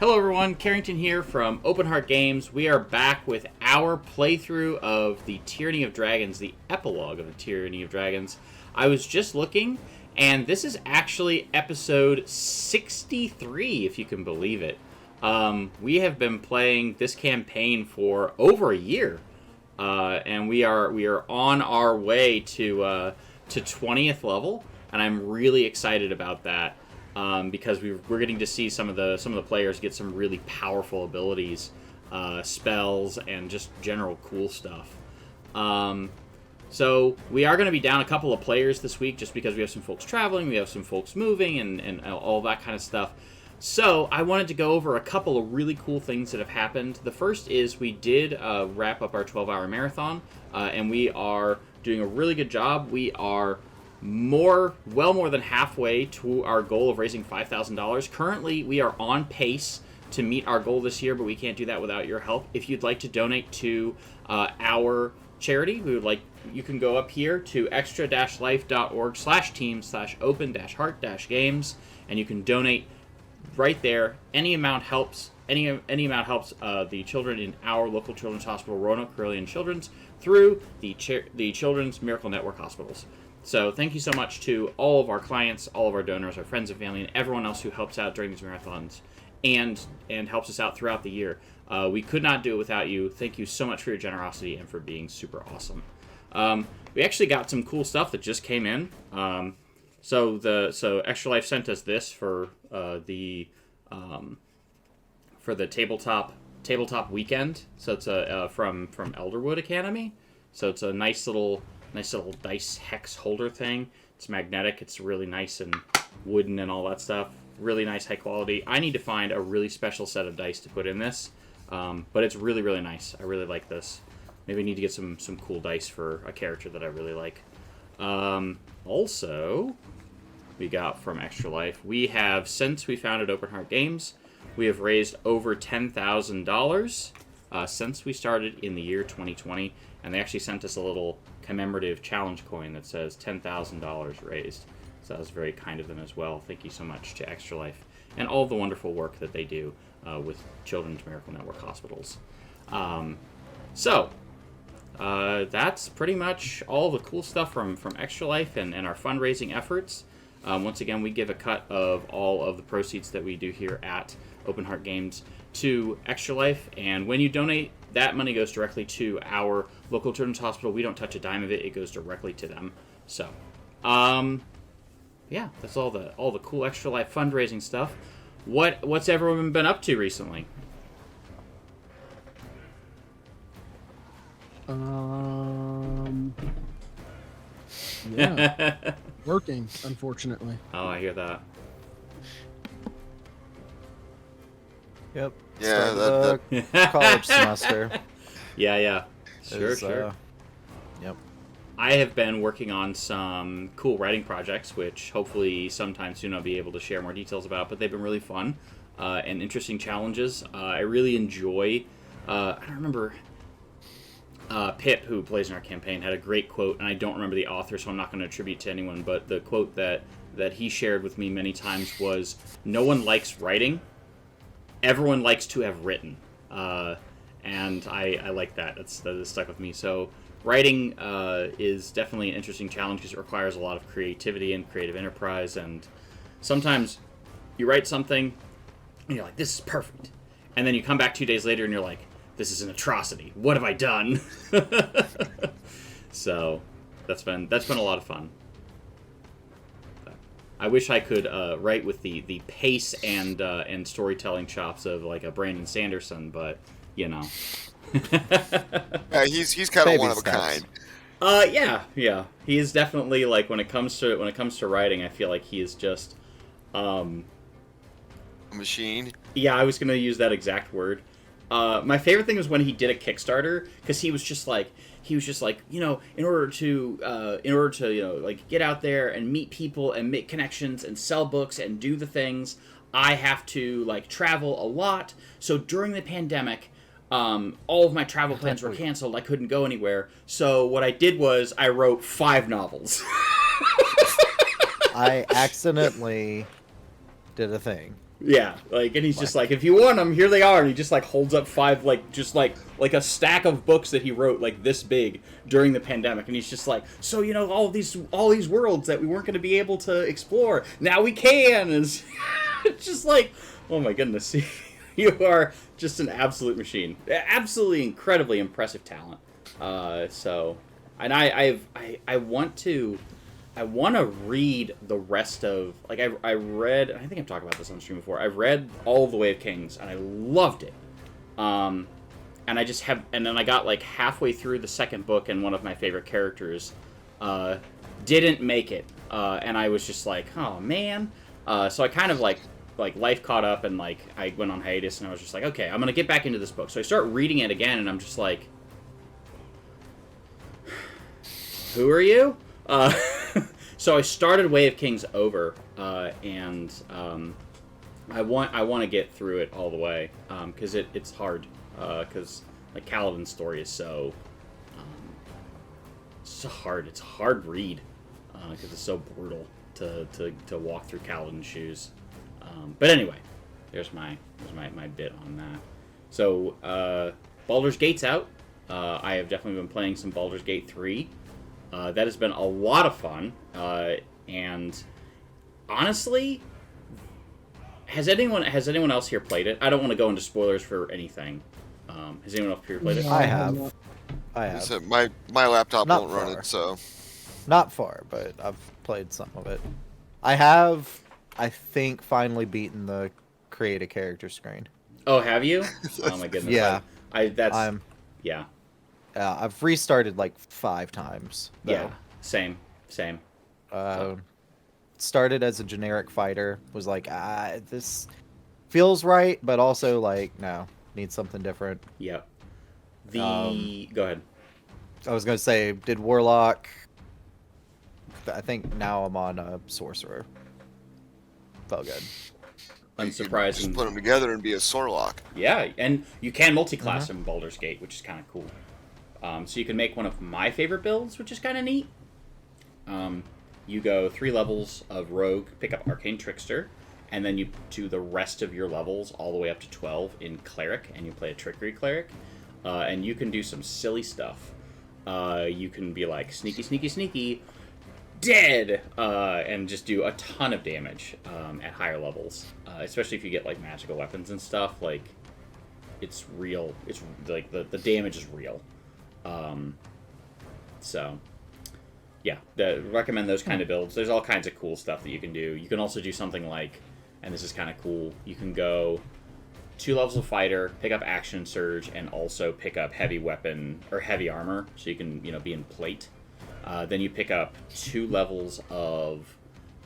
Hello everyone, Carrington here from Open Heart Games. We are back with our playthrough of the Tyranny of Dragons, the epilogue of the Tyranny of Dragons. I was just looking, and this is actually episode 63, if you can believe it. We have been playing this campaign for over a year, and we are on our way to 20th level, and I'm really excited about that. Because we're getting to see some of the players get some really powerful abilities, spells, and just general cool stuff. So we are going to be down a couple of players this week just because we have some folks traveling, we have some folks moving, and all that kind of stuff. So I wanted to go over a couple of really cool things that have happened. The first is we did wrap up our 12-hour marathon, and we are doing a really good job. We are more than halfway to our goal of raising $5,000. Currently, we are on pace to meet our goal this year, but we can't do that without your help. If you'd like to donate to our charity, you can go up here to extra-life.org/team/open-heart-games, and you can donate right there. Any amount helps. Any amount helps the children in our local children's hospital, Roanoke Carilion Children's, through the Children's Miracle Network hospitals. So thank you so much to all of our clients, all of our donors, our friends and family, and everyone else who helps out during these marathons and helps us out throughout the year. We could not do it without you. Thank you so much for your generosity and for being super awesome. We actually got some cool stuff that just came in. So Extra Life sent us this for the tabletop weekend. So it's from Elderwood Academy. So it's a nice little dice hex holder thing. It's magnetic. It's really nice and wooden and all that stuff. Really nice, high quality. I need to find a really special set of dice to put in this, but it's really, really nice. I really like this. Maybe I need to get some cool dice for a character that I really like. Also, we got from Extra Life, we have, since we founded Open Heart Games, we have raised over $10,000 since we started in the year 2020, and they actually sent us a little commemorative challenge coin that says $10,000 raised. So that was very kind of them as well. Thank you so much to Extra Life and all the wonderful work that they do with Children's Miracle Network hospitals. That's pretty much all the cool stuff from Extra Life and our fundraising efforts. Once again, we give a cut of all of the proceeds that we do here at Open Heart Games to Extra Life, and when you donate, that money goes directly to our local children's hospital. We don't touch a dime of it. It goes directly to them. So, yeah, that's all the cool Extra Life fundraising stuff. What's everyone been up to recently? Yeah, working, unfortunately. Oh, I hear that. Yep. Yeah, the college semester. Yeah. Sure. Yep. I have been working on some cool writing projects, which hopefully sometime soon I'll be able to share more details about, but they've been really fun and interesting challenges. I really enjoy, I don't remember, Pip, who plays in our campaign, had a great quote, and I don't remember the author, so I'm not going to attribute to anyone, but the quote that he shared with me many times was, "No one likes writing. Everyone likes to have written." And I like that. That has stuck with me. So writing is definitely an interesting challenge because it requires a lot of creativity and creative enterprise. And sometimes you write something and you're like, "This is perfect," and then you come back 2 days later and you're like, "This is an atrocity. What have I done?" So that's been a lot of fun. I wish I could write with the pace and storytelling chops of like a Brandon Sanderson, but you know. He's kind of one of a kind. Yeah. He is definitely, like, when it comes to writing, I feel like he is just A machine. Yeah, I was gonna use that exact word. My favorite thing was when he did a Kickstarter, because he was just like, in order to like get out there and meet people and make connections and sell books and do the things, I have to like travel a lot. So during the pandemic, all of my travel plans were canceled. I couldn't go anywhere. So what I did was I wrote 5 novels. I accidentally did a thing. Yeah, like, and he's just like, if you want them, here they are, and he just like holds up 5, like, just like a stack of books that he wrote like this big during the pandemic, and he's just like, so all these worlds that we weren't going to be able to explore, now we can. And it's just like, oh my goodness, you are just an absolute machine, absolutely incredibly impressive talent. And I want to. I want to read the rest of, like, I read, I think I've talked about this on stream before, I've read all the Way of Kings, and I loved it. And I just have, and then I got, like, halfway through the second book, and one of my favorite characters didn't make it. And I was just like, oh, man. So I kind of, like life caught up, and, like, I went on hiatus, and I was just like, okay, I'm going to get back into this book. So I start reading it again, and I'm just like, who are you? So I started Way of Kings over, and I want to get through it all the way, because it's hard, because like Kaladin's story is so hard. It's a hard read, because it's so brutal to walk through Kaladin's shoes. But anyway, there's my bit on that. So Baldur's Gate's out. I have definitely been playing some Baldur's Gate 3. That has been a lot of fun, and honestly, has anyone else here played it? I don't want to go into spoilers for anything. Has anyone else here played it? I have. So my laptop Not won't run far. it, so Not far, but I've played some of it. I have, I think, finally beaten the create a character screen. Oh, have you? Oh my goodness. Yeah. Yeah. I've restarted like 5 times. Though. Yeah. Same. Started as a generic fighter. Was like, this feels right, but also like, no, need something different. Yep. Go ahead. I was gonna say, did Warlock. I think now I'm on a Sorcerer. Felt good. Unsurprising. just put them together and be a Sorlock. Yeah, and you can multi-class in Baldur's Gate, which is kind of cool. So you can make one of my favorite builds, which is kind of neat. You go 3 levels of Rogue, pick up Arcane Trickster, and then you do the rest of your levels all the way up to 12 in Cleric, and you play a Trickery Cleric. And you can do some silly stuff. You can be like, sneaky, sneaky, sneaky, dead! And just do a ton of damage at higher levels. Especially if you get like magical weapons and stuff. Like, it's real. It's like the damage is real. So, yeah, recommend those kind of builds. There's all kinds of cool stuff that you can do. You can also do something like, and this is kind of cool, you can go 2 levels of fighter, pick up action surge, and also pick up heavy weapon or heavy armor, so you can be in plate. Then you pick up 2 levels of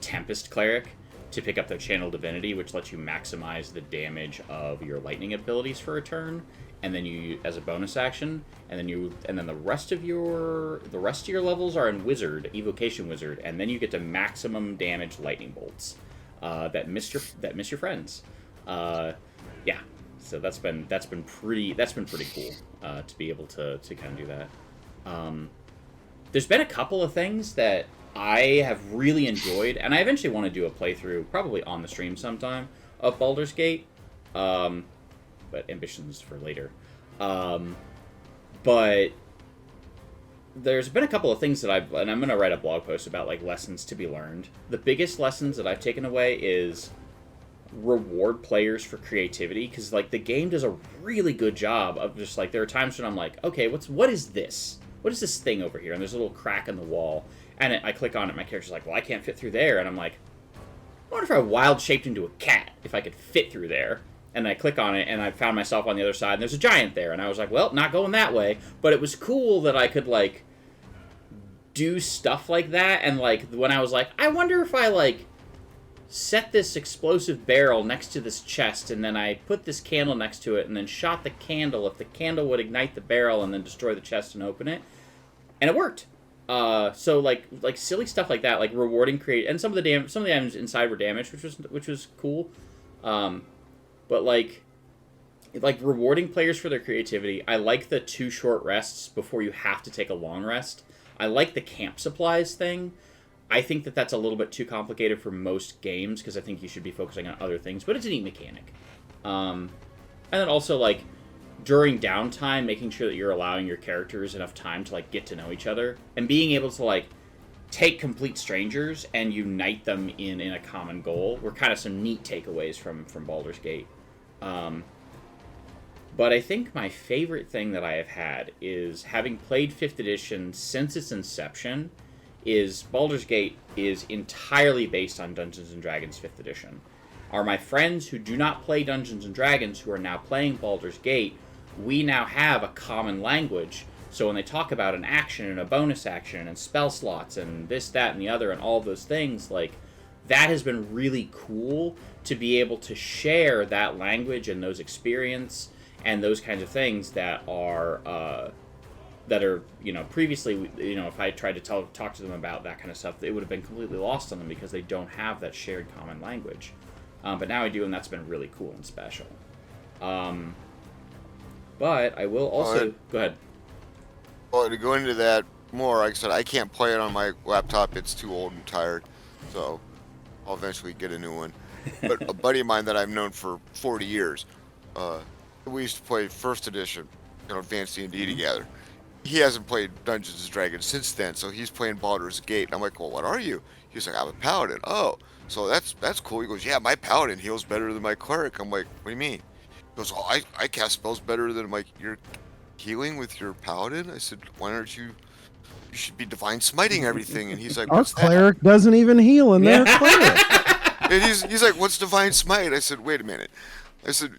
Tempest Cleric to pick up their Channel Divinity, which lets you maximize the damage of your lightning abilities for a turn, and then you as a bonus action, and then the rest of your levels are in Wizard, Evocation Wizard, and then you get to maximum damage lightning bolts that miss your friends. Yeah, so that's been pretty cool to be able to kind of do that. There's been a couple of things that I have really enjoyed, and I eventually want to do a playthrough, probably on the stream sometime, of Baldur's Gate, but ambitions for later. But there's been a couple of things that and I'm going to write a blog post about, like, lessons to be learned. The biggest lessons that I've taken away is reward players for creativity, because, like, the game does a really good job of just, like, there are times when I'm like, okay, what is this? What is this thing over here? And there's a little crack in the wall. And I click on it, my character's like, well, I can't fit through there. And I'm like, I wonder if I wild shaped into a cat, if I could fit through there. And I click on it, and I found myself on the other side, and there's a giant there. And I was like, well, not going that way. But it was cool that I could, like, do stuff like that. And, like, when I was like, I wonder if I, like, set this explosive barrel next to this chest, and then I put this candle next to it, and then shot the candle, if the candle would ignite the barrel and then destroy the chest and open it. And it worked. So like silly stuff like that, like rewarding and some of the items inside were damaged, which was cool. But like rewarding players for their creativity. I like the 2 short rests before you have to take a long rest. I like the camp supplies thing. I think that that's a little bit too complicated for most games because I think you should be focusing on other things. But it's a neat mechanic. And then also like during downtime, making sure that you're allowing your characters enough time to like get to know each other and being able to like take complete strangers and unite them in a common goal were kind of some neat takeaways from Baldur's Gate. But I think my favorite thing that I have had is having played 5th edition since its inception is Baldur's Gate is entirely based on Dungeons & Dragons 5th edition. Are my friends who do not play Dungeons & Dragons who are now playing Baldur's Gate, we now have a common language. So when they talk about an action and a bonus action and spell slots and this, that, and the other and all those things, like, that has been really cool to be able to share that language and those experience and those kinds of things that are, you know, previously, you know, if I tried to talk to them about that kind of stuff, it would have been completely lost on them because they don't have that shared common language. But now I do, and that's been really cool and special. But I will also... Go ahead. Well, to go into that more, like I said, I can't play it on my laptop. It's too old and tired. So I'll eventually get a new one. But a buddy of mine that I've known for 40 years, we used to play 1st edition, you know, Advanced D&D together. He hasn't played Dungeons & Dragons since then, so he's playing Baldur's Gate. I'm like, well, what are you? He's like, I'm a paladin. Oh, so that's cool. He goes, yeah, my paladin heals better than my cleric. I'm like, what do you mean? He goes, oh, I cast spells better than you're healing with your paladin? I said, why aren't you should be divine smiting everything. And he's like, Our what's cleric doesn't even heal in their cleric. And he's like, what's divine smite? I said, wait a minute. I said,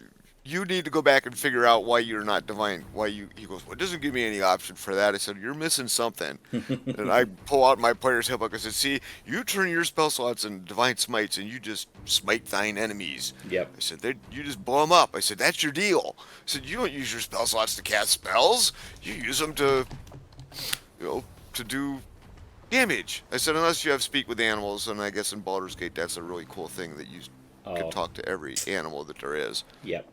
you need to go back and figure out why you're not divine. He goes, well, it doesn't give me any option for that. I said, you're missing something. And I pull out my player's handbook. I said, see, you turn your spell slots into divine smites and you just smite thine enemies. Yep. I said, you just blow them up. I said, that's your deal. I said, you don't use your spell slots to cast spells. You use them to, you know, to do damage. I said, unless you have speak with animals, and I guess in Baldur's Gate that's a really cool thing that you can talk to every animal that there is. Yep.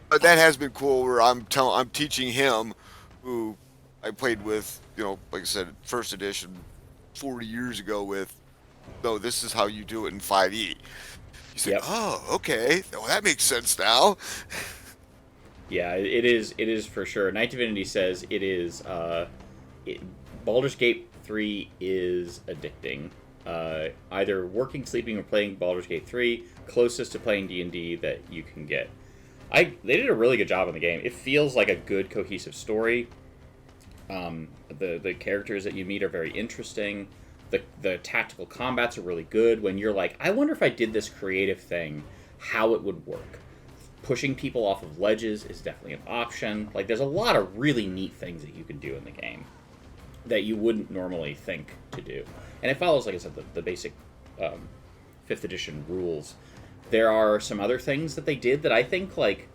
But that has been cool where I'm teaching him, who I played with, you know, like I said, 1st edition 40 years ago with, no, this is how you do it in 5e. He said, Yep. oh, okay. Well, that makes sense now. Yeah, it is for sure. Night Divinity says it is, Baldur's Gate 3 is addicting. Either working, sleeping, or playing Baldur's Gate 3, closest to playing D&D that you can get. They did a really good job on the game. It feels like a good, cohesive story. The characters that you meet are very interesting. The tactical combats are really good. When you're like, I wonder if I did this creative thing, how it would work. Pushing people off of ledges is definitely an option. Like, there's a lot of really neat things that you can do in the game that you wouldn't normally think to do. And it follows, like I said, the basic 5th edition rules. There are some other things that they did that I think, like,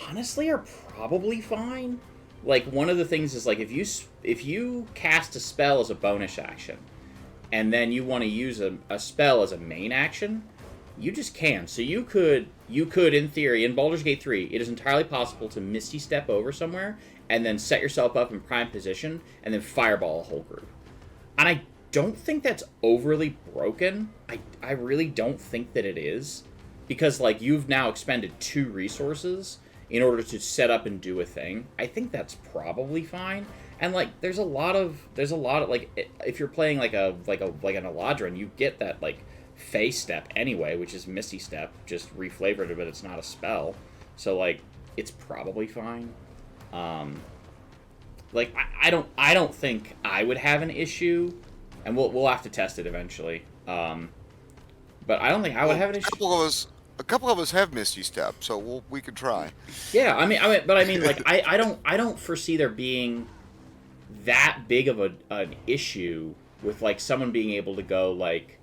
honestly are probably fine. Like, one of the things is, like, if you cast a spell as a bonus action, and then you want to use a spell as a main action, you just can. So you could, in theory, in Baldur's Gate 3, it is entirely possible to Misty Step over somewhere, and then set yourself up in prime position, and then fireball a whole group. And I don't think that's overly broken. I really don't think that it is. Because, like, you've now expended 2 resources in order to set up and do a thing. I think that's probably fine. And, like, there's a lot of like, if you're playing like an Eladrin, you get that, like, Fey Step anyway, which is Misty Step, just reflavored, but it's not a spell. So, like, it's probably fine. Like, I don't think I would have an issue, and we'll have to test it eventually. But I don't think I would have an issue. A couple of us have Misty Step, so we could try. Yeah, I mean, like, I don't foresee there being that big of an issue with, like, someone being able to go, like,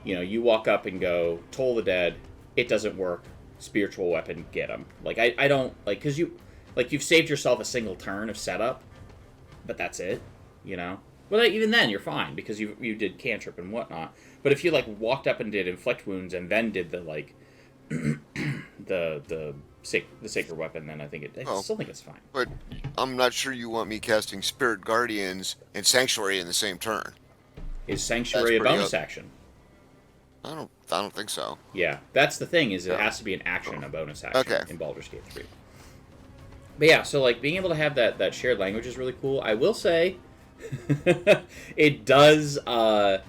you know, you walk up and go, Toll the Dead, it doesn't work, spiritual weapon, get him. Like, I don't, like, because you've saved yourself a single turn of setup, but that's it, you know? Well, even then, you're fine, because you did cantrip and whatnot. But if you, like, walked up and did inflict wounds and then did the, like, the sacred weapon, then I think I still think it's fine. But I'm not sure you want me casting Spirit Guardians and Sanctuary in the same turn. Is Sanctuary a bonus action? I don't think so. Yeah, that's the thing, is it No. has to be an action and a bonus action Okay. in Baldur's Gate 3. But yeah, so like being able to have that shared language is really cool. I will say, it does, there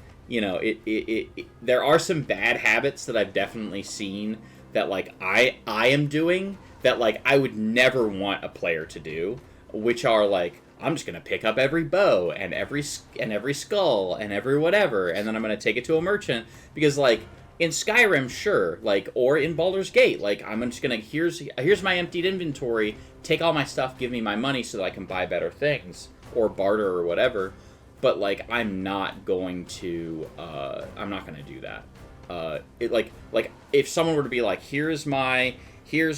are some bad habits that I've definitely seen that like I am doing that like I would never want a player to do, which are like, I'm just gonna pick up every bow and every skull and every whatever, and then I'm gonna take it to a merchant because like in Skyrim, sure, like, or in Baldur's Gate, like, I'm just gonna, here's my emptied inventory, take all my stuff, give me my money so that I can buy better things, or barter or whatever, but, like, I'm not going to do that. If someone were to be like, here's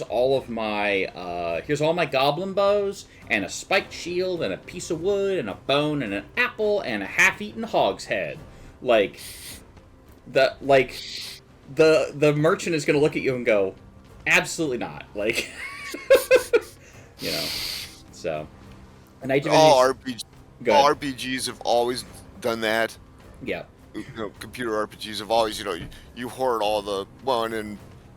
all my goblin bows, and a spiked shield, and a piece of wood, and a bone, and an apple, and a half-eaten hog's head, like, the merchant is going to look at you and go, absolutely not. Like, so. And All RPGs have always done that. Yeah. Computer RPGs have always, you hoard all the, in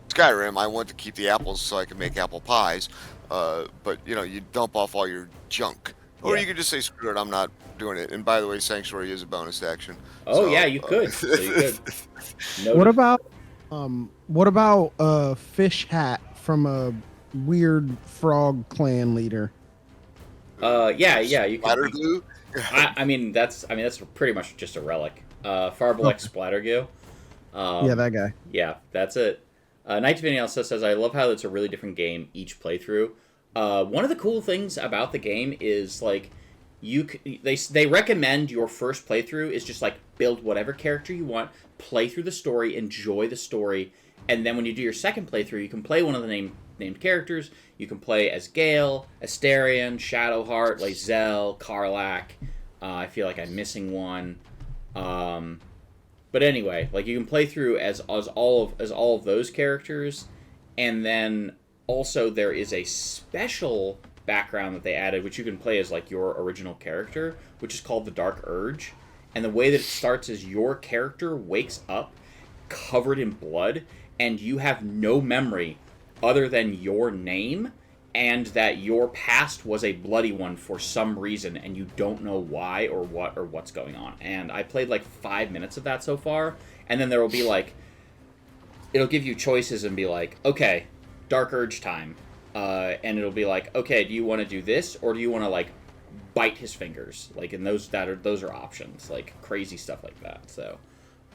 Skyrim, I want to keep the apples so I can make apple pies. But, you dump off all your junk. Or you could just say, screw it, I'm not doing it. And by the way, Sanctuary is a bonus action. Oh, yeah, you could. So you could. What about a fish hat from a weird frog clan leader? Yeah, you could. Splatter glue? I mean, that's pretty much just a relic. Farbalek Splatter Goo. Yeah, that guy. Yeah, that's it. Night Divinity also says, I love how it's a really different game each playthrough. One of the cool things about the game is, like, they recommend your first playthrough is just, like, build whatever character you want, play through the story, enjoy the story, and then when you do your second playthrough, you can play one of the named characters. You can play as Gale, Asterion, Shadowheart, Lae'zel, Karlach. I feel like I'm missing one. But anyway, like, you can play through as all of those characters, and then also there is a special background that they added, which you can play as, like, your original character, which is called the Dark Urge. And the way that it starts is your character wakes up covered in blood, and you have no memory other than your name, and that your past was a bloody one for some reason, and you don't know why or what's going on. And I played like 5 minutes of that so far, and then there will be like, it'll give you choices and be like, okay, Dark Urge time, and it'll be like, okay, do you want to do this, or do you want to, like, bite his fingers? Like, and those are options, like crazy stuff like that. So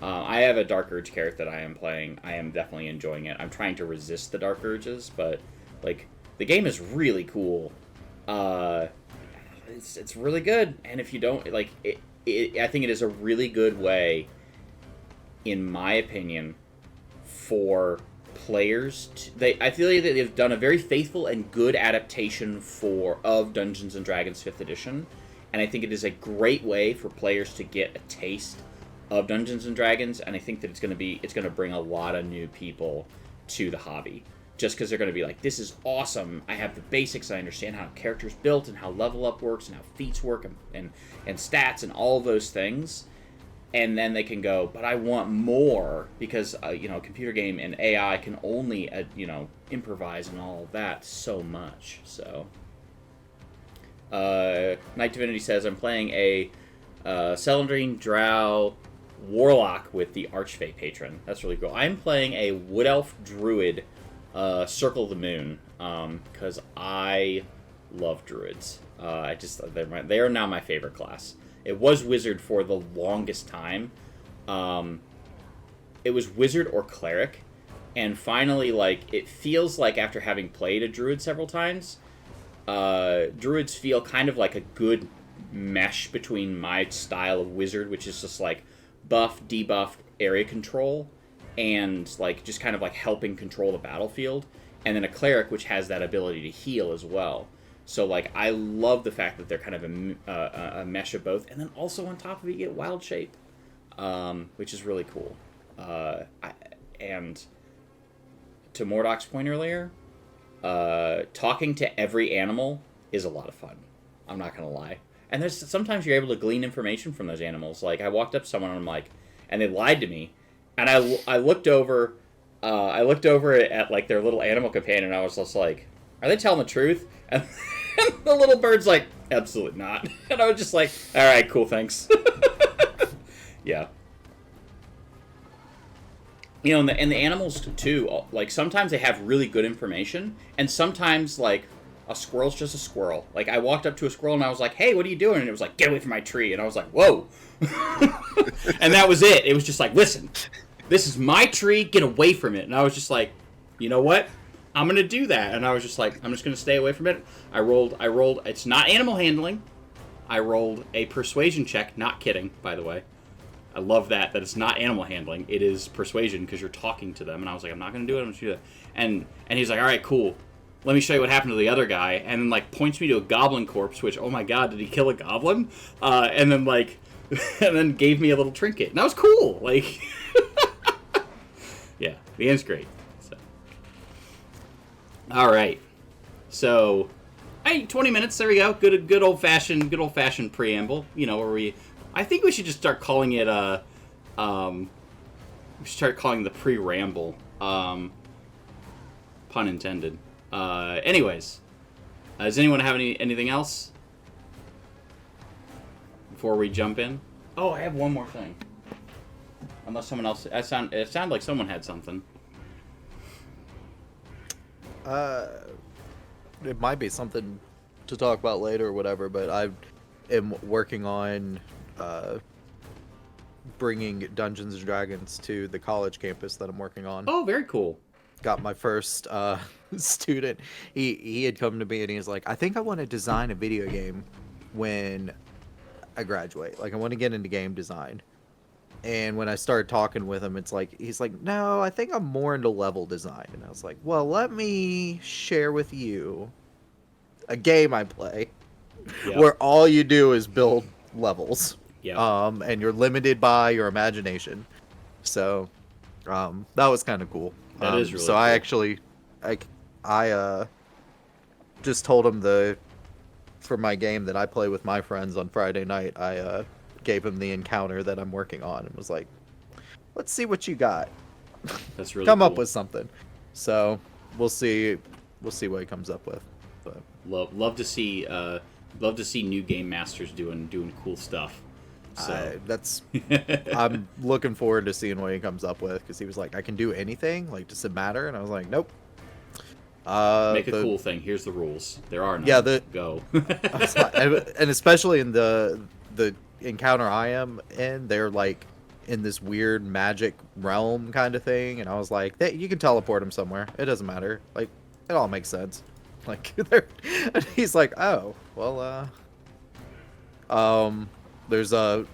I have a Dark Urge character that I am playing. I am definitely enjoying it. I'm trying to resist the Dark Urges, but, like, the game is really cool. It's really good, and if you don't like it, I think it is a really good way, in my opinion, for players I feel like they've done a very faithful and good adaptation of Dungeons and Dragons 5th edition, and I think it is a great way for players to get a taste of Dungeons and Dragons, and I think that it's going to bring a lot of new people to the hobby, just because they're going to be like, this is awesome, I have the basics, I understand how characters built and how level up works and how feats work and stats and all those things. And then they can go, but I want more, because, a computer game and AI can only, improvise and all of that so much. So, Night Divinity says, I'm playing a Celandrine Drow Warlock with the Archfey Patron. That's really cool. I'm playing a Wood Elf Druid Circle of the Moon, because I love Druids. They are now my favorite class. It was Wizard for the longest time. It was Wizard or Cleric. And finally, like, it feels like after having played a Druid several times, Druids feel kind of like a good mesh between my style of Wizard, which is just, like, buff, debuff, area control, and, like, just kind of, like, helping control the battlefield. And then a Cleric, which has that ability to heal as well. So, like, I love the fact that they're kind of a mesh of both. And then also on top of it, you get Wild Shape, which is really cool. And to Mordoc's point earlier, talking to every animal is a lot of fun. I'm not going to lie. And sometimes you're able to glean information from those animals. Like, I walked up to someone and I'm like, and they lied to me. And I looked over, at like their little animal companion, and I was just like, "Are they telling the truth?" And the little bird's like, "Absolutely not." And I was just like, "All right, cool, thanks." Yeah. You know, and the animals too. Like sometimes they have really good information, and sometimes like a squirrel's just a squirrel. Like I walked up to a squirrel and I was like, "Hey, what are you doing?" And it was like, "Get away from my tree." And I was like, "Whoa!" And that was it. It was just like, "Listen, this is my tree. Get away from it." And I was just like, "You know what? I'm gonna do that." And I was just like, "I'm just gonna stay away from it." I rolled. It's not animal handling. I rolled a persuasion check. Not kidding, by the way. I love that it's not animal handling. It is persuasion because you're talking to them. And I was like, I'm not going to do it. I'm just going to do that. And he's like, all right, cool. Let me show you what happened to the other guy. And then, like, points me to a goblin corpse, which, oh my god, did he kill a goblin? And then, like, and then gave me a little trinket. And that was cool. Like, yeah, the game's great. So. All right. So, 20 minutes. There we go. Good old fashioned preamble. You know, where I think we should just start calling it we should start calling the pre-ramble. Pun intended. Anyways, does anyone have anything else before we jump in? Oh, I have one more thing. Unless someone else, it sounded like someone had something. It might be something to talk about later or whatever, but I am working on bringing Dungeons and Dragons to the college campus that I'm working on. Oh, very cool. Got my first student. He had come to me and he was like, I think I want to design a video game when I graduate. Like, I want to get into game design. And when I started talking with him, he's like, no, I think I'm more into level design. And I was like, well, let me share with you a game I play where all you do is build levels. Yeah. And you're limited by your imagination. So, that was kind of cool. That is really so cool. I just told him for my game that I play with my friends on Friday night, I gave him the encounter that I'm working on and was like, let's see what you got. That's really Come cool. up with something. So we'll see what he comes up with. But love to see new game masters doing cool stuff. So I'm looking forward to seeing what he comes up with, because he was like, I can do anything, like, does it matter? And I was like, nope. Make a cool thing. Here's the rules. There are none. Yeah, go. And especially in the encounter I am in, they're like in this weird magic realm kind of thing, and I was like, you can teleport them somewhere. It doesn't matter. Like, it all makes sense. Like, and he's like, oh, well, there's a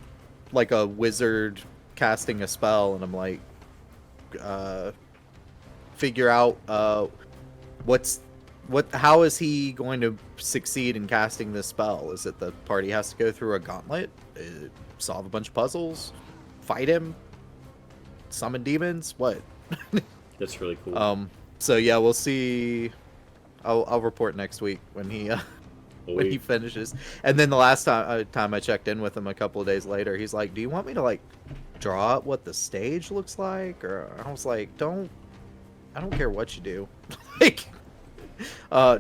wizard casting a spell, and I'm like, figure out how is he going to succeed in casting this spell? Is it the party has to go through a gauntlet, solve a bunch of puzzles, fight him, summon demons? What? That's really cool. So yeah, we'll see. I'll report next week when he when he finishes. And then the last time I checked in with him a couple of days later, he's like, "Do you want me to like draw up what the stage looks like?" Or I was like, I don't care what you do. Like,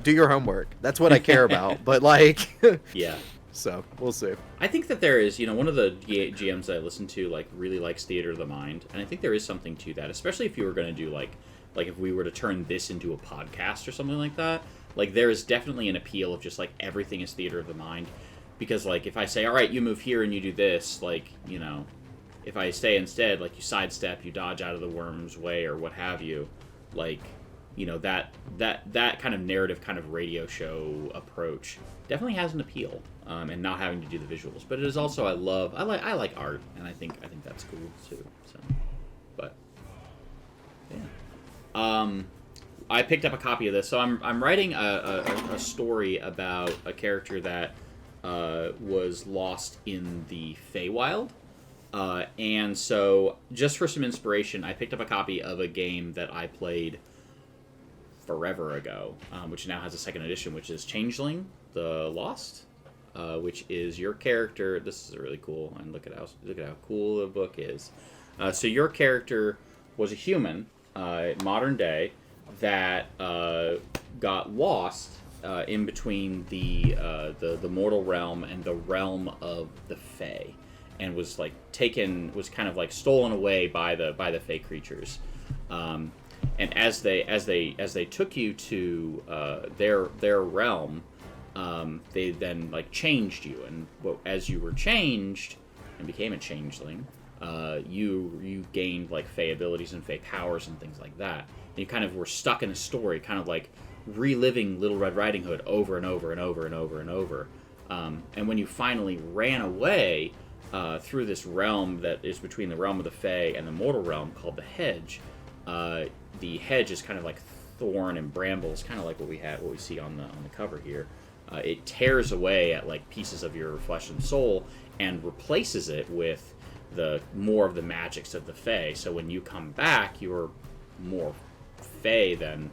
do your homework. That's what I care about. But like, yeah. So we'll see. I think that there is, one of the GMs that I listen to like really likes theater of the mind, and I think there is something to that, especially if you were going to do like if we were to turn this into a podcast or something like that. Like, there is definitely an appeal of just like everything is theater of the mind, because like if I say, all right, you move here and you do this, like, if I say instead, like, you sidestep, you dodge out of the worm's way or what have you, like, that kind of narrative, kind of radio show approach definitely has an appeal, and not having to do the visuals. But it is also, I like art, and I think that's cool too. So, but yeah, I picked up a copy of this. So I'm writing a story about a character that was lost in the Feywild. And so, just for some inspiration, I picked up a copy of a game that I played forever ago, which now has a second edition, which is Changeling: The Lost, which is your character. This is really cool, and look at how cool the book is. So your character was a human, modern day, that got lost in between the mortal realm and the realm of the Fae, and was like was kind of like stolen away by the Fae creatures. And as they took you to their realm, they then like changed you, and as you were changed and became a changeling, you gained like Fey abilities and Fey powers and things like that. And you kind of were stuck in a story, kind of like reliving Little Red Riding Hood over and over and over and over and over. And when you finally ran away through this realm that is between the realm of the Fey and the mortal realm called the Hedge, the hedge is kind of like thorn and brambles, kind of like what we see on the cover here. It tears away at like pieces of your flesh and soul and replaces it with more of the magics of the Fae. So when you come back, you're more Fae than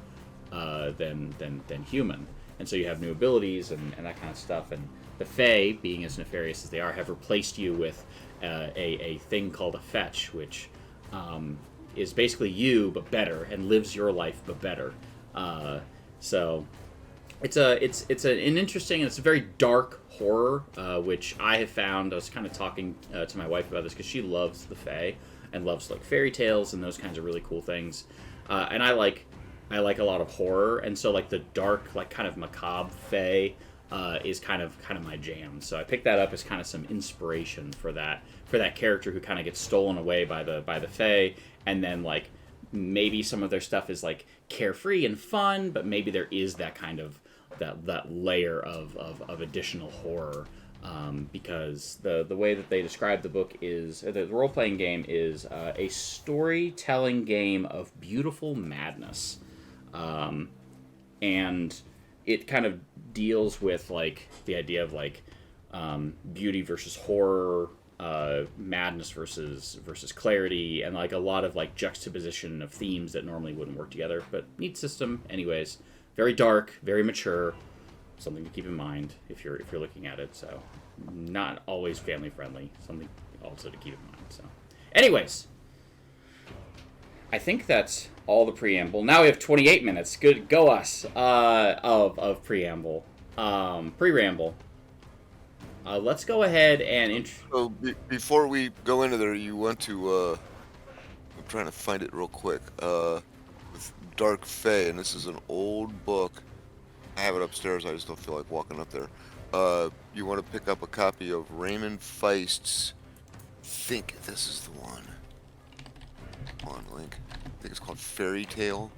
human, and so you have new abilities and that kind of stuff. And the Fae, being as nefarious as they are, have replaced you with a thing called a fetch, which is basically you but better, and lives your life but better. So it's an interesting, and it's a very dark horror, which I have found. I was kind of talking to my wife about this because she loves the Fae and loves like fairy tales and those kinds of really cool things. And I like a lot of horror, and so like the dark, like kind of macabre Fae is kind of my jam. So I picked that up as kind of some inspiration for that character who kind of gets stolen away by the Fae, and then like maybe some of their stuff is like carefree and fun, but maybe there is that kind of that layer of additional horror, because the way that they describe the book is the role-playing game is a storytelling game of beautiful madness, and it kind of deals with like the idea of like beauty versus horror, madness versus clarity, and like a lot of like juxtaposition of themes that normally wouldn't work together. But neat system, anyways. Very dark, very mature. Something to keep in mind if you're looking at it. So, not always family friendly. Something also to keep in mind. So, anyways, I think that's all the preamble. Now we have 28 minutes. Good, go us. Of preamble, pre-ramble. Let's go ahead and So before we go into there, you want to I'm trying to find it real quick. With Dark Fae, and this is an old book. I have it upstairs. I just don't feel like walking up there. You want to pick up a copy of Raymond Feist's. I think this is the one. Come on, Link. I think it's called Fairy Tale.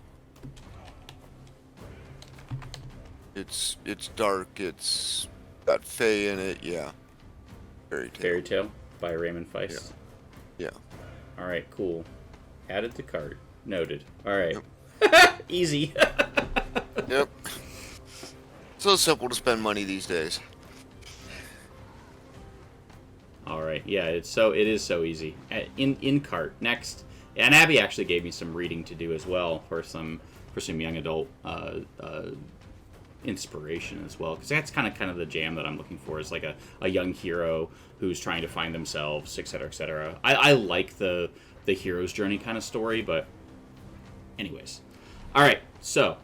It's dark. It's got Fae in it. Yeah. Fairy Tale. Fairy Tale by Raymond Feist. Yeah. All right, cool. Added to cart. Noted. All right. Yep. Easy. Yep. So simple to spend money these days. All right. Yeah, it is so easy. In cart. Next. And Abby actually gave me some reading to do as well for some young adult inspiration as well, because that's kind of the jam that I'm looking for, is like a young hero who's trying to find themselves, etc., etc. I like the hero's journey kind of story, but anyways. All right, so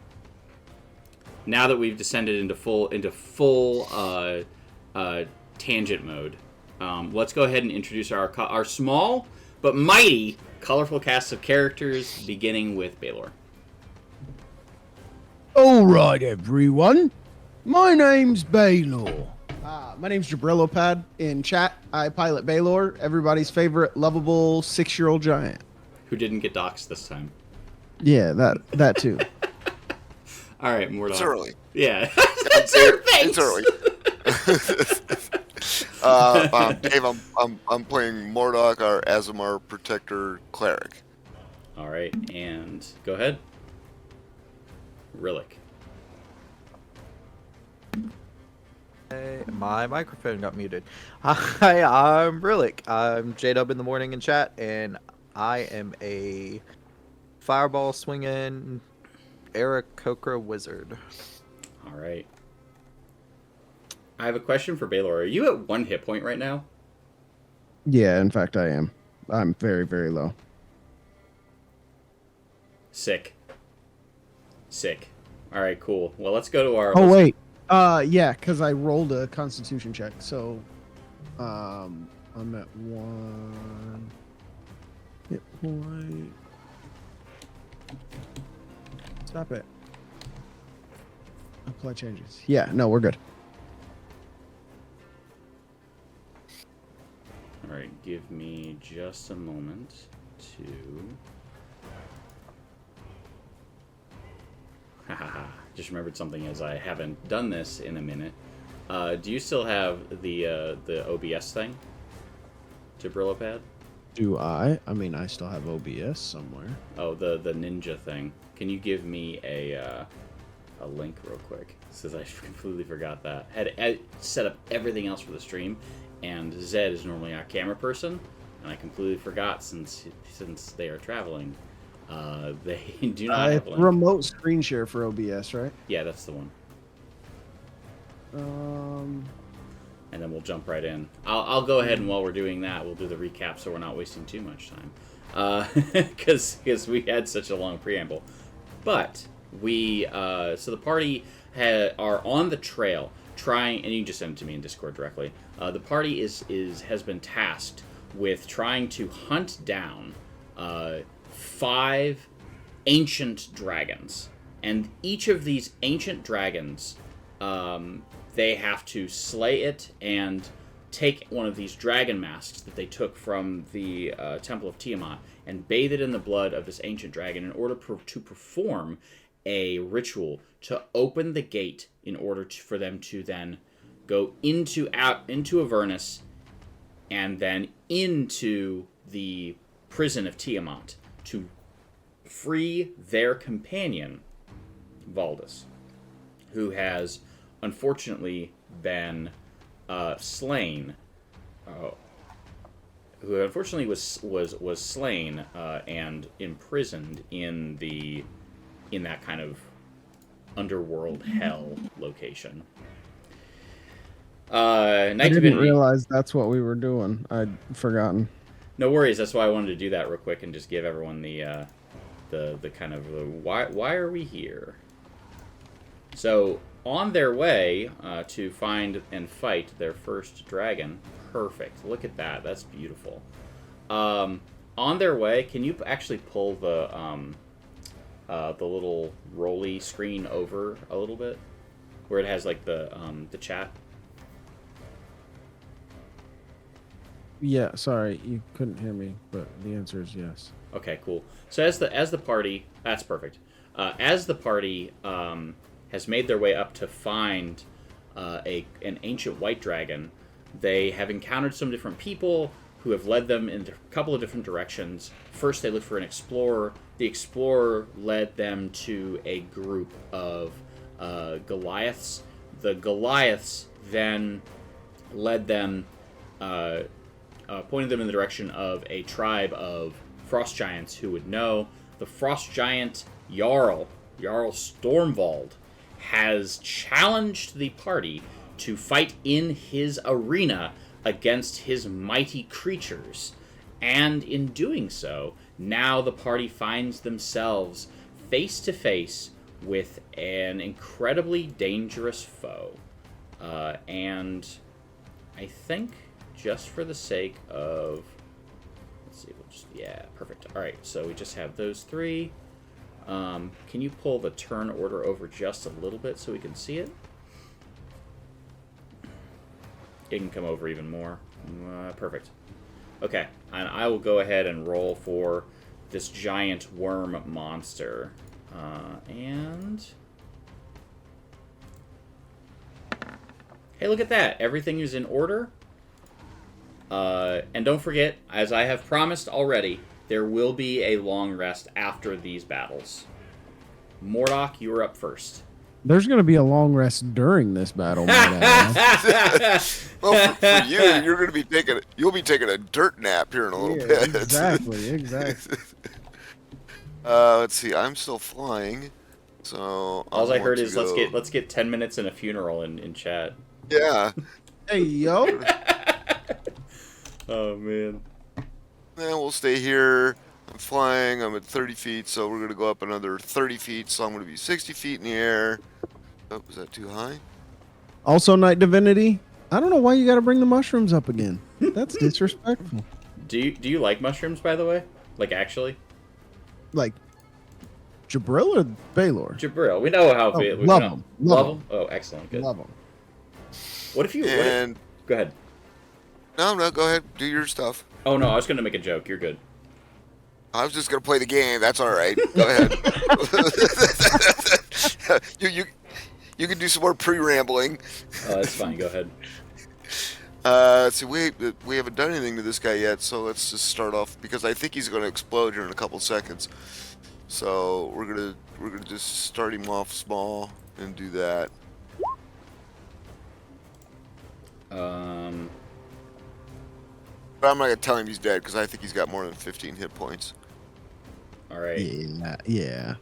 now that we've descended into full tangent mode, let's go ahead and introduce our small but mighty colorful cast of characters, beginning with Baylor. All right, everyone. My name's Baylor. My name's Jabrillopad. In chat, I pilot Baylor, everybody's favorite lovable 6-year-old giant. Who didn't get doxxed this time. Yeah, that too. All right, Mordok. It's early. Yeah. It's early. Dave, I'm playing Mordok, our Azamar Protector Cleric. All right, and go ahead. Rillick. Hey, my microphone got muted. Hi, I'm Rillick. I'm J-Dub in the morning in chat, and I am a fireball swinging Aarakocra wizard. All right. I have a question for Baylor. Are you at 1 hit point right now? Yeah, in fact, I am. I'm very, very low. Sick. All right, cool. Well, let's go to our. Oh wait. Yeah, because I rolled a Constitution check, so I'm at 1 hit point. Stop it. Apply changes. Yeah, no, we're good. All right, give me just a moment to. Just remembered something as I haven't done this in a minute. Do you still have the OBS thing? Brillo pad? Do I? I mean, I still have OBS somewhere. Oh, the ninja thing. Can you give me a link real quick? Since I completely forgot that. I set up everything else for the stream, and Zed is normally our camera person, and I completely forgot since they are traveling. They do not have a link. Remote screen share for OBS, right? Yeah, that's the one. And then we'll jump right in. I'll go ahead, and while we're doing that, we'll do the recap so we're not wasting too much time. Because we had such a long preamble. But so the party are on the trail trying, and you can just send it to me in Discord directly. The party has been tasked with trying to hunt down 5 ancient dragons. And each of these ancient dragons, they have to slay it and take one of these dragon masks that they took from the Temple of Tiamat and bathe it in the blood of this ancient dragon in order to perform a ritual to open the gate in order for them to then go into Avernus and then into the prison of Tiamat to free their companion, Valdis, who has unfortunately been slain. Who unfortunately was slain and imprisoned in that kind of underworld hell location. I didn't realize that's what we were doing. I'd forgotten. No worries. That's why I wanted to do that real quick and just give everyone the kind of why are we here. So on their way to find and fight their first dragon. Perfect. Look at that. That's beautiful. On their way, can you actually pull the little rolly screen over a little bit, where it has like the chat? Yeah, sorry, you couldn't hear me, but the answer is yes. Okay, cool. So as the party, that's perfect. As the party has made their way up to find an ancient white dragon, they have encountered some different people who have led them in a couple of different directions. First, they looked for an explorer. The explorer led them to a group of Goliaths. The Goliaths then led them, pointed them in the direction of a tribe of frost giants who would know. The frost giant Jarl Stormvald, has challenged the party to fight in his arena against his mighty creatures. And in doing so, now the party finds themselves face to face with an incredibly dangerous foe. And I think just for the sake of... Let's see, yeah, perfect. Alright, so we just have those 3. Can you pull the turn order over just a little bit so we can see it? It can come over even more. Perfect. Okay, and I will go ahead and roll for this giant worm monster. And... Hey, look at that! Everything is in order. And don't forget, as I have promised already, there will be a long rest after these battles. Mordok, you are up first. There's going to be a long rest during this battle. Well, for you, you'll be taking a dirt nap here in a little bit. Exactly. Let's see. I'm still flying, so all I heard is let's get 10 minutes in a funeral in chat. Yeah. Hey yo. Oh man. Then we'll stay here. I'm flying. I'm at 30 feet, so we're gonna go up another 30 feet. So I'm gonna be 60 feet in the air. Oh, was that too high? Also, Night Divinity. I don't know why you got to bring the mushrooms up again. That's disrespectful. Do you like mushrooms, by the way? Like, actually? Like, Jabril or Baylor? Jabril. We know how... Oh, we love know. them. Love them? Oh, excellent. Good. Love them. What if you... And Go ahead. no, go ahead. Do your stuff. Oh, no, I was going to make a joke. You're good. I was just gonna play the game. That's all right. Go ahead. You can do some more pre-rambling. Oh, that's fine. Go ahead. So we haven't done anything to this guy yet. So let's just start off because I think he's gonna explode here in a couple seconds. So we're gonna just start him off small and do that. But I'm not gonna tell him he's dead because I think he's got more than 15 hit points. All right. Yeah.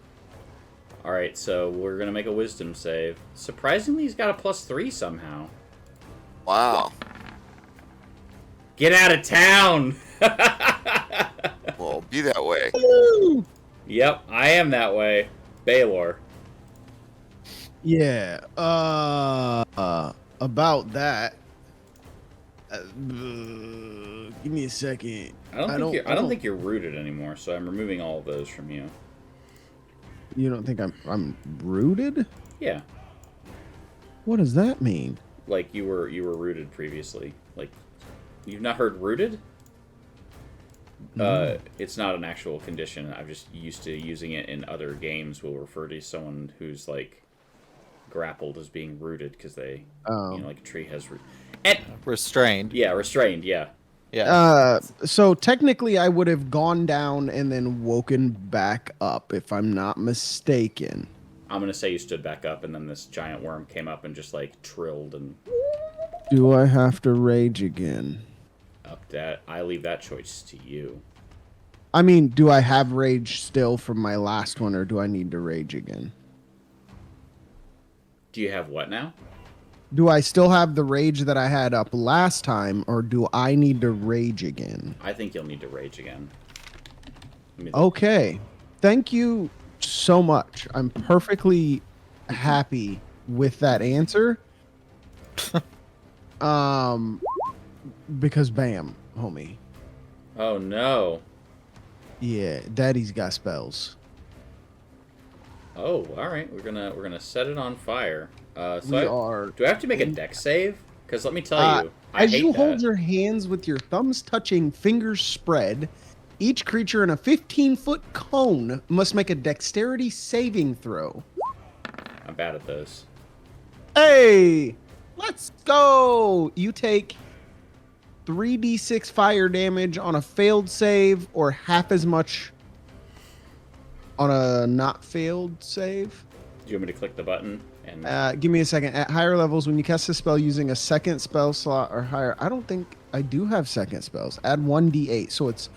All right, so we're going to make a wisdom save. Surprisingly, he's got a +3 somehow. Wow. Get out of town! Well, be that way. Yep, I am that way. Baylor. Yeah. About that. Give me a second. I don't think you're rooted anymore, so I'm removing all of those from you. You don't think I'm rooted? Yeah. What does that mean? Like you were rooted previously. Like you've not heard rooted? It's not an actual condition. I'm just used to using it in other games. We'll refer to someone who's like grappled as being rooted because they, like a tree has root. And Restrained. yeah, restrained. Yeah. Yeah. So technically, I would have gone down and then woken back up, if I'm not mistaken. I'm gonna say you stood back up, and then this giant worm came up and just like trilled and Do I have to rage again? up that. I leave that choice to you. I mean, do I have rage still from my last one, or do I need to rage again? Do you have what now? Do I still have the rage that I had up last time, or do I need to rage again? I think you'll need to rage again. Okay. Thank you so much. I'm perfectly happy with that answer. Because bam, homie. Oh no. Yeah, daddy's got spells. Oh, all right. We're gonna set it on fire. So do I have to make a dex save? Because let me tell you, I as hate you that. hold your hands with your thumbs touching, fingers spread, each creature in a 15-foot cone must make a dexterity saving throw. I'm bad at those. Hey, let's go! You take 3d6 fire damage on a failed save, or half as much on a not failed save. Do you want me to click the button? And Give me a second. At higher levels, when you cast a spell using a second spell slot or higher, I don't think I do have second spells. Add 1d8, so it's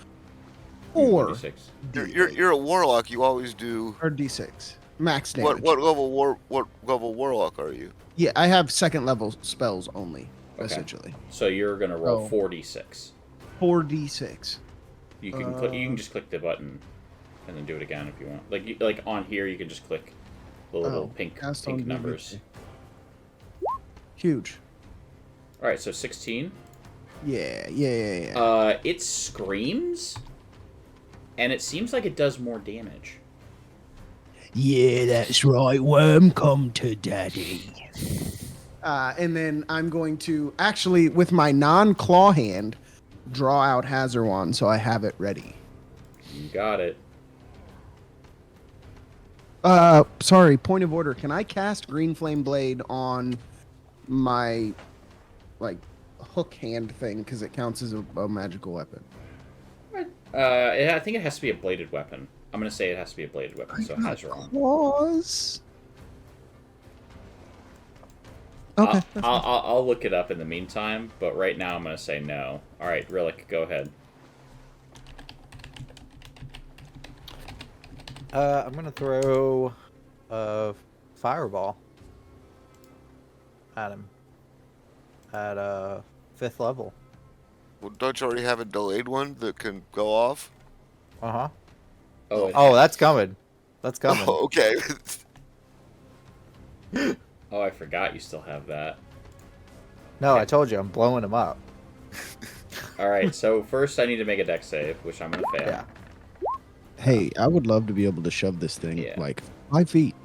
4. D6. You're a warlock. You always do. Or d6. Max damage. What level warlock are you? Yeah, I have second level spells only, Okay. essentially. So you're gonna roll Oh. 4d6. 4d6. You can you can just click the button, and then do it again if you want. Like on here, you can just click the little pink cast on numbers. DVC. Huge. All right, so 16. Yeah. It screams, and it seems like it does more damage. Yeah, that's right. Worm, come to daddy. And then I'm going to actually, with my non-claw hand, draw out Hazard Wand so I have it ready. You got it. Sorry, point of order. Can I cast Green Flame Blade on my, like, hook hand thing because it counts as a magical weapon? I think it has to be a bladed weapon. I'm gonna say it has to be a bladed weapon, so it has wrong. Claws. Okay. I'll look it up in the meantime, but right now I'm gonna say no. All right, Rillick, go ahead. I'm gonna throw a fireball at him at 5th level. Well, don't you already have a delayed one that can go off? Uh-huh. Oh, Oh, that's coming. That's coming. Oh, okay. Oh, I forgot you still have that. No, I told you, I'm blowing him up. All right, so first I need to make a deck save, which I'm gonna fail. Yeah. Hey, I would love to be able to shove this thing Yeah. like 5 feet.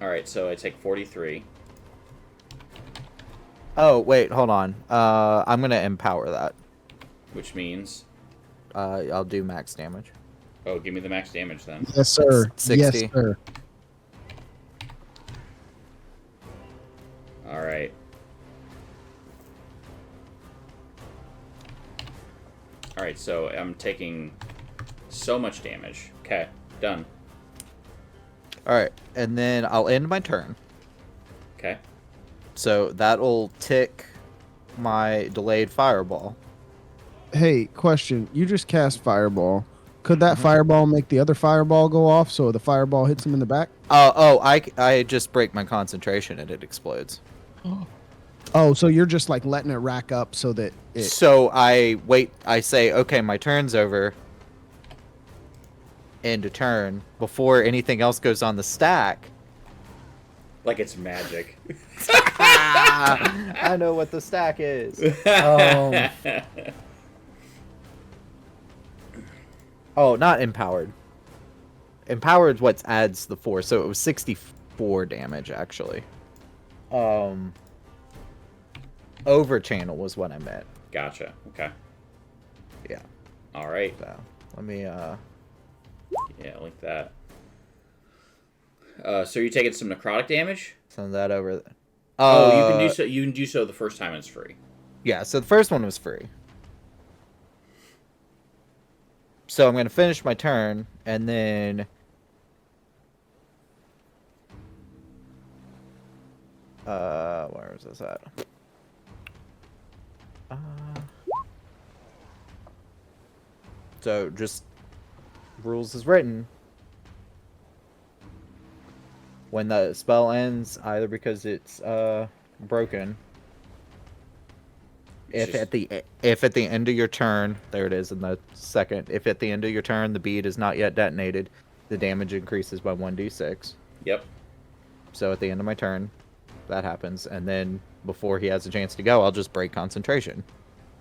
All right, so I take 43. Oh, wait, hold on. I'm gonna empower that. Which means, I'll do max damage. oh, give me the max damage then. Yes, sir. That's Yes, 60. sir. All right. All right, so I'm taking so much damage. Okay, done. Alright, and then I'll end my turn. Okay. So that'll tick my delayed fireball. Hey, question. You just cast fireball. Could that fireball make the other fireball go off so the fireball hits him in the back? I just break my concentration and it explodes. Oh, so you're just like letting it rack up so that it. So I wait, I say, okay, my turn's over. End a turn before anything else goes on the stack. Like it's magic. I know what the stack is. Um, oh, not empowered. Empowered what adds the 4, so it was 64 damage actually. Over channel was what I meant. Gotcha. Okay. Yeah. All right. So let me Yeah, like that. So you're taking some necrotic damage? send that over. Oh, you can do so. You can do so the first time it's free. Yeah, so the first one was free. So I'm gonna finish my turn and then where is this at? So just rules as written. When the spell ends, either because it's broken. If Just- at the end of your turn, there it is in the second. If at the end of your turn the bead is not yet detonated, the damage increases by 1d6. Yep. So at the end of my turn, that happens, and then before he has a chance to go, I'll just break concentration.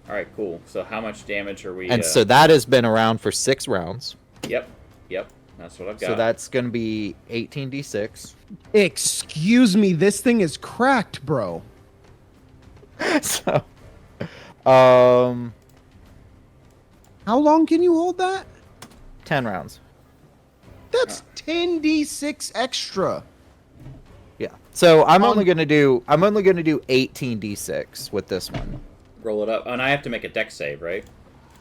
All right. Cool. So how much damage are we? And so that has been around for 6 rounds. Yep. Yep. That's what I've got. So that's gonna be 18d6. Excuse me, this thing is cracked, bro. So, How long can you hold that? 10 rounds. That's 10d6 extra. Yeah. So I'm On- only gonna do 18d6 with this one. roll it up, and I have to make a deck save, right?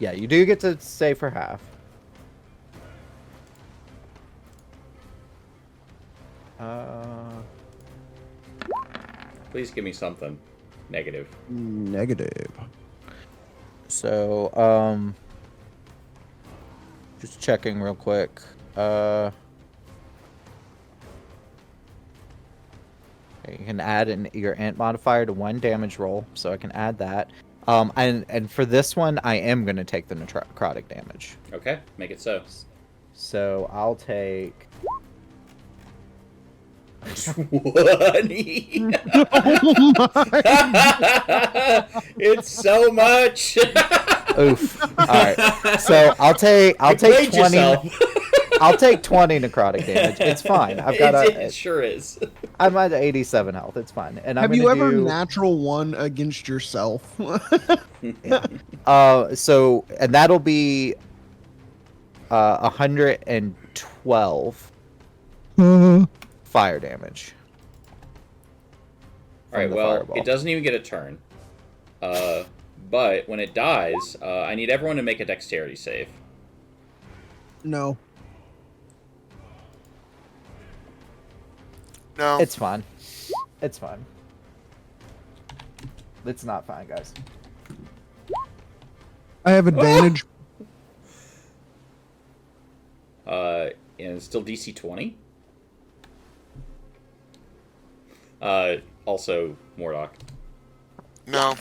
Yeah, you do get to save for half. Please give me something negative. Negative. So just checking real quick. You can add your int modifier to 1 damage roll, so I can add that. And for this one, I am gonna take the necrotic damage. Okay. Make it so. So I'll take. 20. Oh my. It's so much. Oof. All right. So I'll take You played 20. yourself. I'll take 20 necrotic damage. It's fine. I've got it sure is. I'm at 87 health. It's fine. And I'm Have you gonna ever do, natural one against yourself? So and that'll be 112 fire damage. All right. from the Well, fireball. it doesn't even get a turn. But when it dies, I need everyone to make a dexterity save. No. No. It's fine. It's fine. It's not fine, guys. I have advantage. And it's still DC 20. Also, Mordok. No.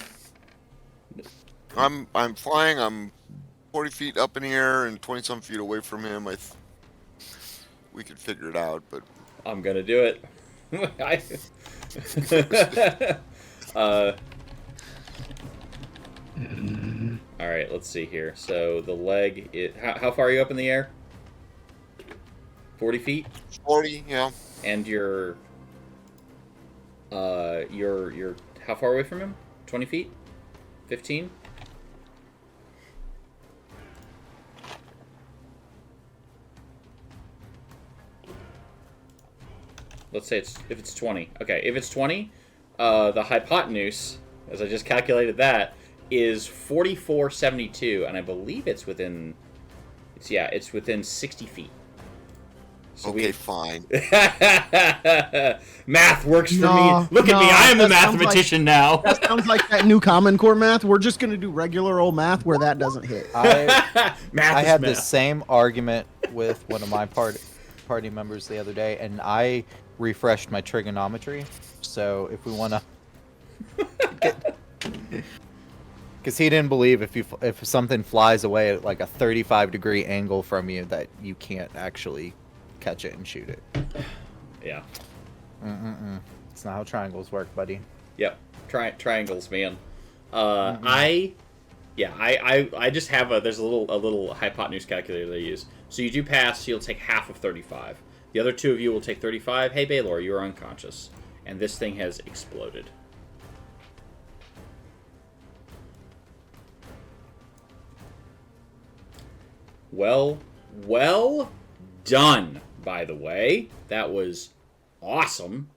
I'm flying. I'm 40 feet up in the air and 20 some feet away from him. We could figure it out, but I'm gonna do it. uh, all right, let's see here. So the leg. How far are you up in the air? 40 feet. 40, yeah. And you're how far away from him? 20 feet? 15? Let's say if it's 20. Okay, if it's 20, the hypotenuse, as I just calculated that, is 4472, and I believe it's within. It's within 60 feet. So Okay, fine. Math works for No, me. Look at me, I am the that sounds mathematician now. That sounds like that new Common Core math. We're just gonna do regular old math where that doesn't hit. I Math is had math. the same argument with one of my party members the other day, and I refreshed my trigonometry. So if we want to, because he didn't believe if something flies away at like a 35-degree angle from you that you can't actually catch it and shoot it. Yeah. It's not how triangles work, buddy. Yep. Triangles, man. I just have there's a little hypotenuse calculator that I use. So you do pass, you'll take half of 35. The other two of you will take 35. Hey, Baylor, you are unconscious. And this thing has exploded. Well done, by the way. That was awesome.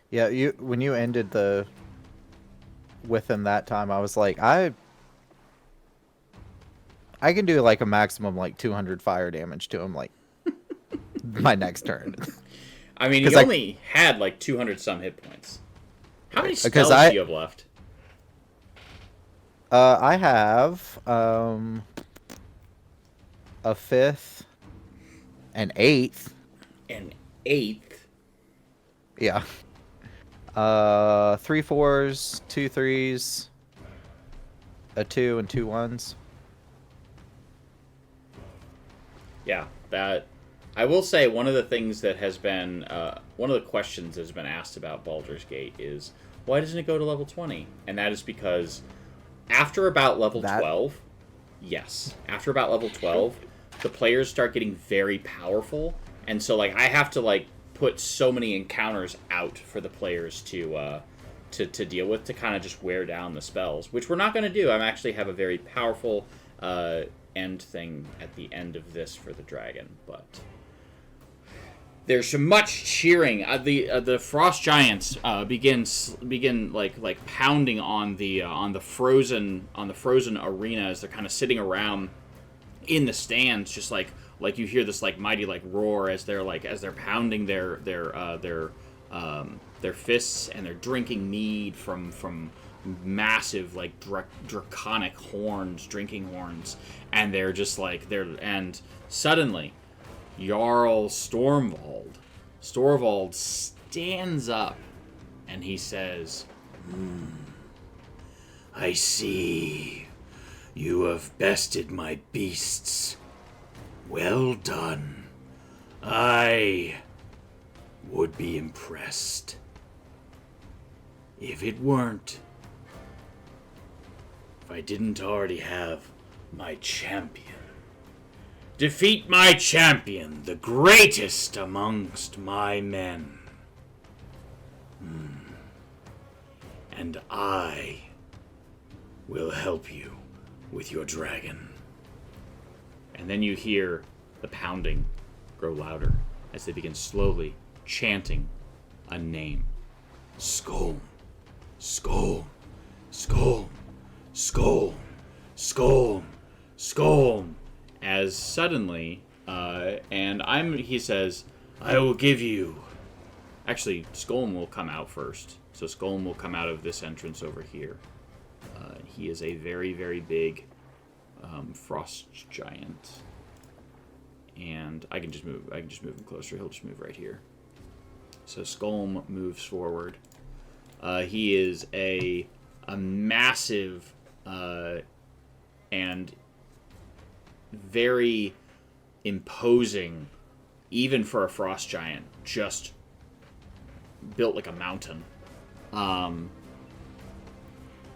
Yeah, when you ended with him that time, I was like, I can do like a maximum like 200 fire damage to him like my next turn. I mean, he only had like 200 some hit points. How many spells do you have left? I have a fifth, an eighth. An eighth? Yeah. 3 4s, 2 3s, a 2 and 2 1s. Yeah, that. I will say one of the things that has been one of the questions that has been asked about Baldur's Gate is why doesn't it go to level 20? And that is because after about level 12, yes, after about level 12, the players start getting very powerful, and so like I have to like put so many encounters out for the players to deal with to kind of just wear down the spells, which we're not going to do. I actually have a very powerful end thing at the end of this for the dragon, but there's some much cheering. The frost giants begin like pounding on the frozen arena as they're kind of sitting around in the stands, just like you hear this like mighty like roar as they're pounding their fists, and they're drinking mead from massive like draconic drinking horns, and they're just like and suddenly Jarl Stormvald stands up and he says, I see you have bested my beasts. Well done. I would be impressed if I didn't already have my champion. Defeat my champion, the greatest amongst my men. And I will help you with your dragon. And then you hear the pounding grow louder as they begin slowly chanting a name. Skull. Skull. Skull. Skull. Skull. Skull. As suddenly, he says, I will give you. Actually, Skolm will come out first. So Skolm will come out of this entrance over here. He is a very, very big frost giant. And I can just move him closer. He'll just move right here. So Skolm moves forward. He is a a massive and very imposing, even for a frost giant, just built like a mountain.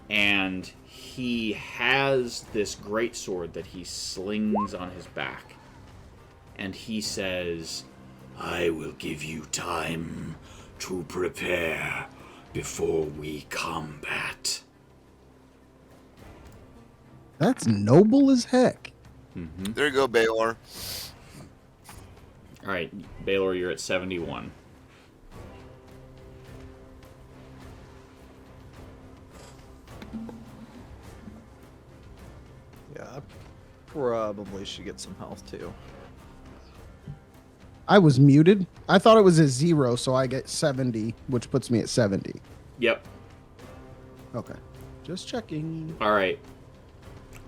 And he has this great sword that he slings on his back. And he says, "I will give you time to prepare before we combat." That's noble as heck. There you go, Baylor. All right, Baylor, you're at 71. Yeah, I probably should get some health too. I was muted. I thought it was a 0, so I get 70, which puts me at 70. Yep. Okay. Just checking. All right.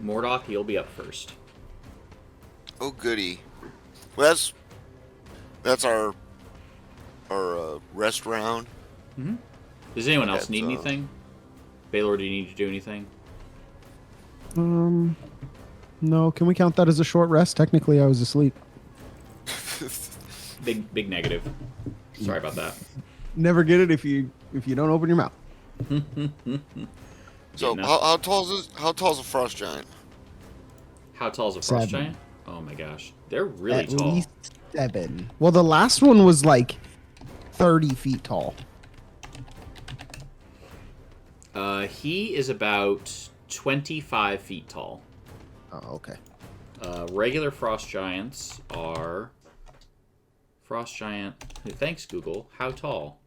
Mordok, you'll be up first. Oh, goody. Well, that's our rest round. Does anyone else That's, need anything? Baylor, do you need to do anything? No, can we count that as a short rest? Technically, I was asleep. Big negative. Sorry about that. Never get it if you don't open your mouth. So Yeah, no. how tall is a frost giant? How tall is a frost 7. giant? Oh my gosh. They're really At tall. least 7. Well, the last one was like 30 feet tall. He is about 25 feet tall. Oh, okay. Regular frost giants are... Frost giant... Thanks, Google. How tall?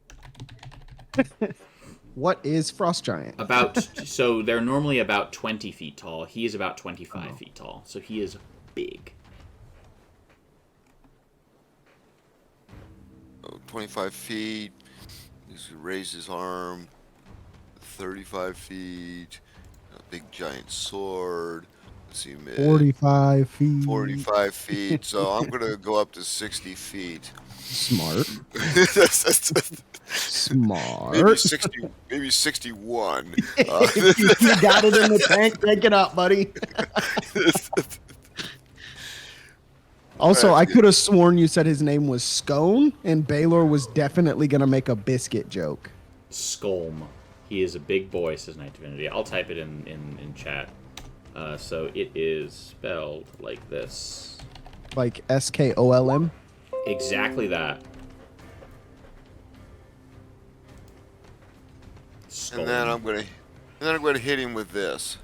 What is frost giant? So they're normally about 20 feet tall. He is about 25 feet tall. So he is big. 25 feet. He's raised his arm. 35 feet. A big giant sword. Let's see, 45 feet. 45 feet. So I'm gonna go up to 60 feet. Smart. Smart. Maybe 61. You got it in the tank. Take it up, buddy. Also, I could have sworn you said his name was Scone, and Baylor was definitely going to make a biscuit joke. Skolm. He is a big boy, says Night Divinity. I'll type it in chat. So it is spelled like this. Like SKOLM? Exactly that. And then I'm gonna hit him with this.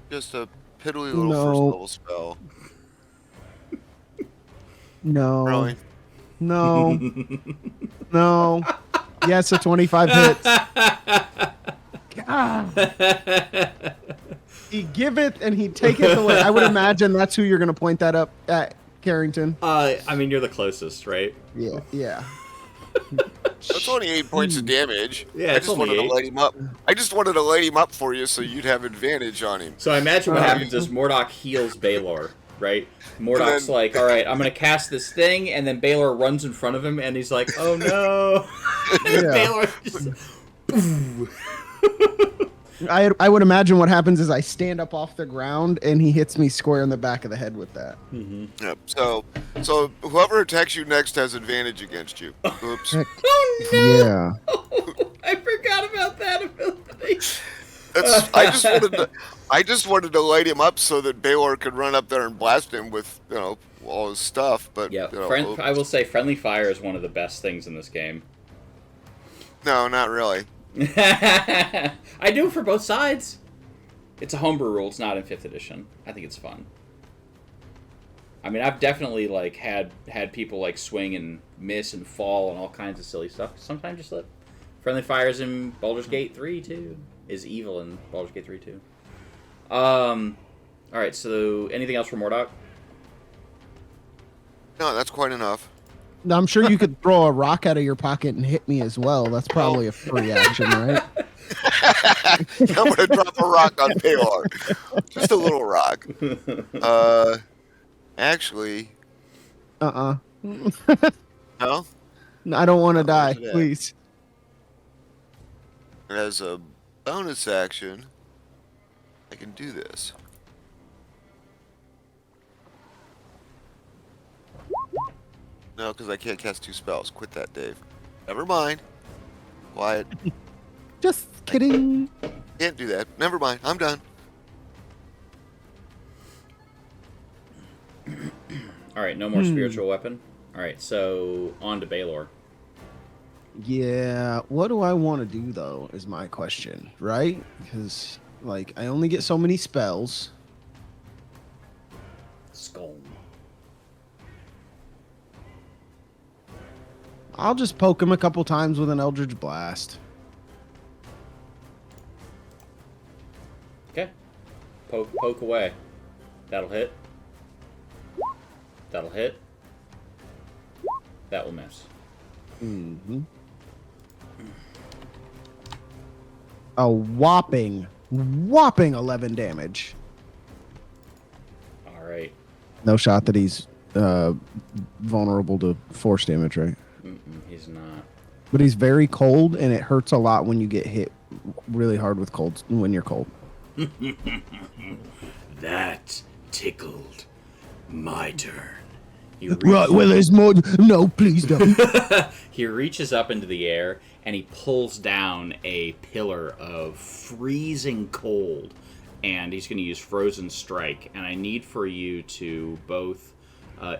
Just a piddly little No. first level spell. No. Really? No. No. Yes, a 25 hits. God. He giveth and he taketh away. I would imagine that's who you're going to point that up at, Carrington. I mean, you're the closest, right? Yeah, yeah. That's only 8 points of damage. Yeah, I it's just only wanted to 8. light him up. I just wanted to light him up for you so you'd have advantage on him. So I imagine what happens is Mordok heals Baylor, right? Mordok's like, all right, I'm going to cast this thing, and then Baylor runs in front of him, and he's like, oh no. And Yeah. Baylor just... I would imagine what happens is I stand up off the ground and he hits me square in the back of the head with that. Yep. So whoever attacks you next has advantage against you. Oops. Oh no! Yeah. I forgot about that ability. I just wanted to light him up so that Baylor could run up there and blast him with all his stuff. But Yeah, oops. I will say friendly fire is one of the best things in this game. No, not really. I do it for both sides. It's a homebrew rule. It's not in 5th edition. I think it's fun. I mean, I've definitely like had people like swing and miss and fall and all kinds of silly stuff. Sometimes you slip. Friendly fires in Baldur's Gate 3 too. Is evil in Baldur's Gate 3 too. All right. So anything else for Mordok? No, that's quite enough. I'm sure you could throw a rock out of your pocket and hit me as well. That's probably a free action, right? I'm gonna drop a rock on Baylor. Just a little rock. Actually, No, no. I don't want to die, where's it at? please. as a bonus action, I can do this. No, because I can't cast 2 spells. Quit that, Dave. Never mind. Quiet. Just kidding. Can't do that. Never mind. I'm done. All right, no more spiritual weapon. All right, so on to Baylor. Yeah, what do I want to do though is my question, right? Because like I only get so many spells. Skull. I'll just poke him a couple times with an Eldritch Blast. Okay. Poke away. That'll hit. That'll hit. That will miss. Mm-hmm. A whopping 11 damage. All right. No shot that he's vulnerable to force damage, right? He's not. But he's very cold, and it hurts a lot when you get hit really hard with cold when you're cold. That tickled my turn. He Right, well, there's more. No, please don't. He reaches up into the air and he pulls down a pillar of freezing cold, and he's going to use Frozen Strike. And I need for you to both,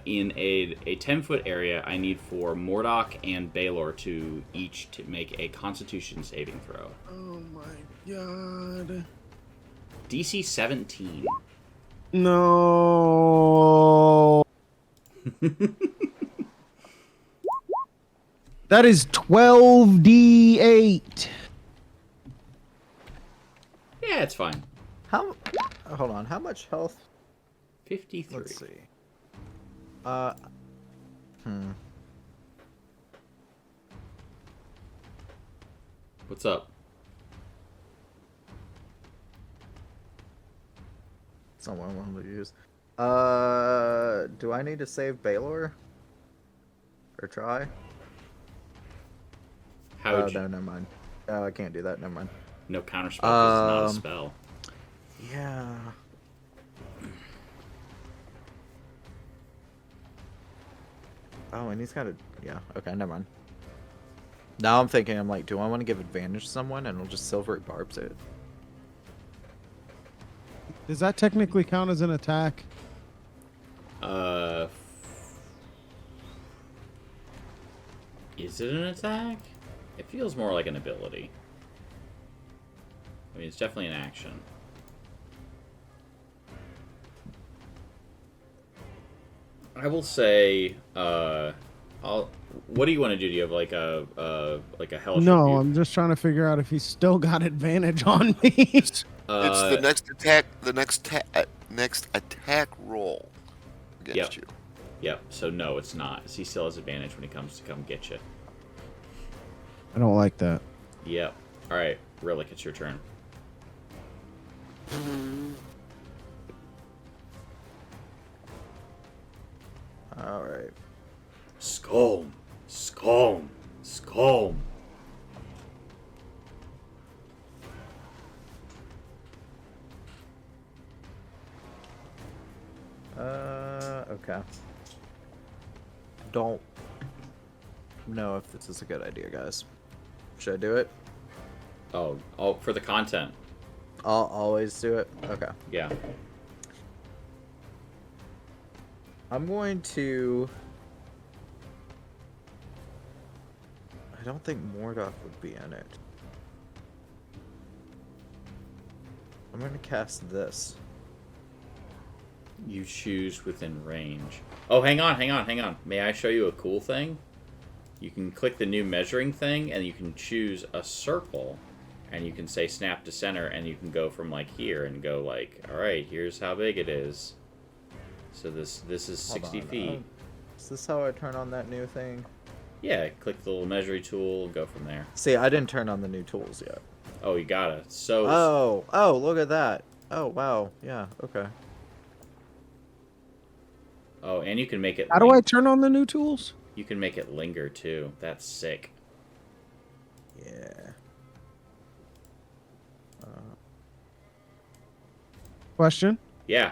in a 10-foot area, I need for Mordok and Baylor to each to make a Constitution saving throw. Oh my god. DC 17. No. That is 12d8. Yeah, it's fine. How? Hold on. How much health? 53. Let's see. What's up? Someone I wanted to use. Do I need to save Baylor? Or try? How would Oh, you... no, never mind. I can't do that. Never mind. No counterspell because it's not a spell. Yeah. Oh, and he's got a... Yeah, okay, never mind. Now I'm thinking, I'm like, do I want to give advantage to someone? And we'll just Silvery Barbs it. Does that technically count as an attack? Is it an attack? It feels more like an ability. I mean, it's definitely an action. I will say, what do you want to do? Do you have like a hellish No, rebuke? I'm just trying to figure out if he's still got advantage on me. It's the next attack. The next attack roll against you. Yep. So no, it's not. He still has advantage when he comes to come get you. I don't like that. Yep. All right, Rillick, it's your turn. All right. Scalm, scalm, scalm. Okay. Don't know if this is a good idea, guys. Should I do it? Oh, for the content. I'll always do it? Okay. Yeah. I'm going to... I don't think Mordok would be in it. I'm going to cast this. You choose within range. Oh, hang on. May I show you a cool thing? You can click the new measuring thing, and you can choose a circle, and you can say snap to center, and you can go from like here and go like, all right, here's how big it is. So this is 60 feet. Is this how I turn on that new thing? Yeah, click the little measuring tool and go from there. See, I didn't turn on the new tools yet. Oh, you got it. So. Oh, look at that. Oh, wow. Yeah, okay. Oh, and you can make it. How do I turn on the new tools? You can make it linger too. That's sick. Yeah. Question: Yeah.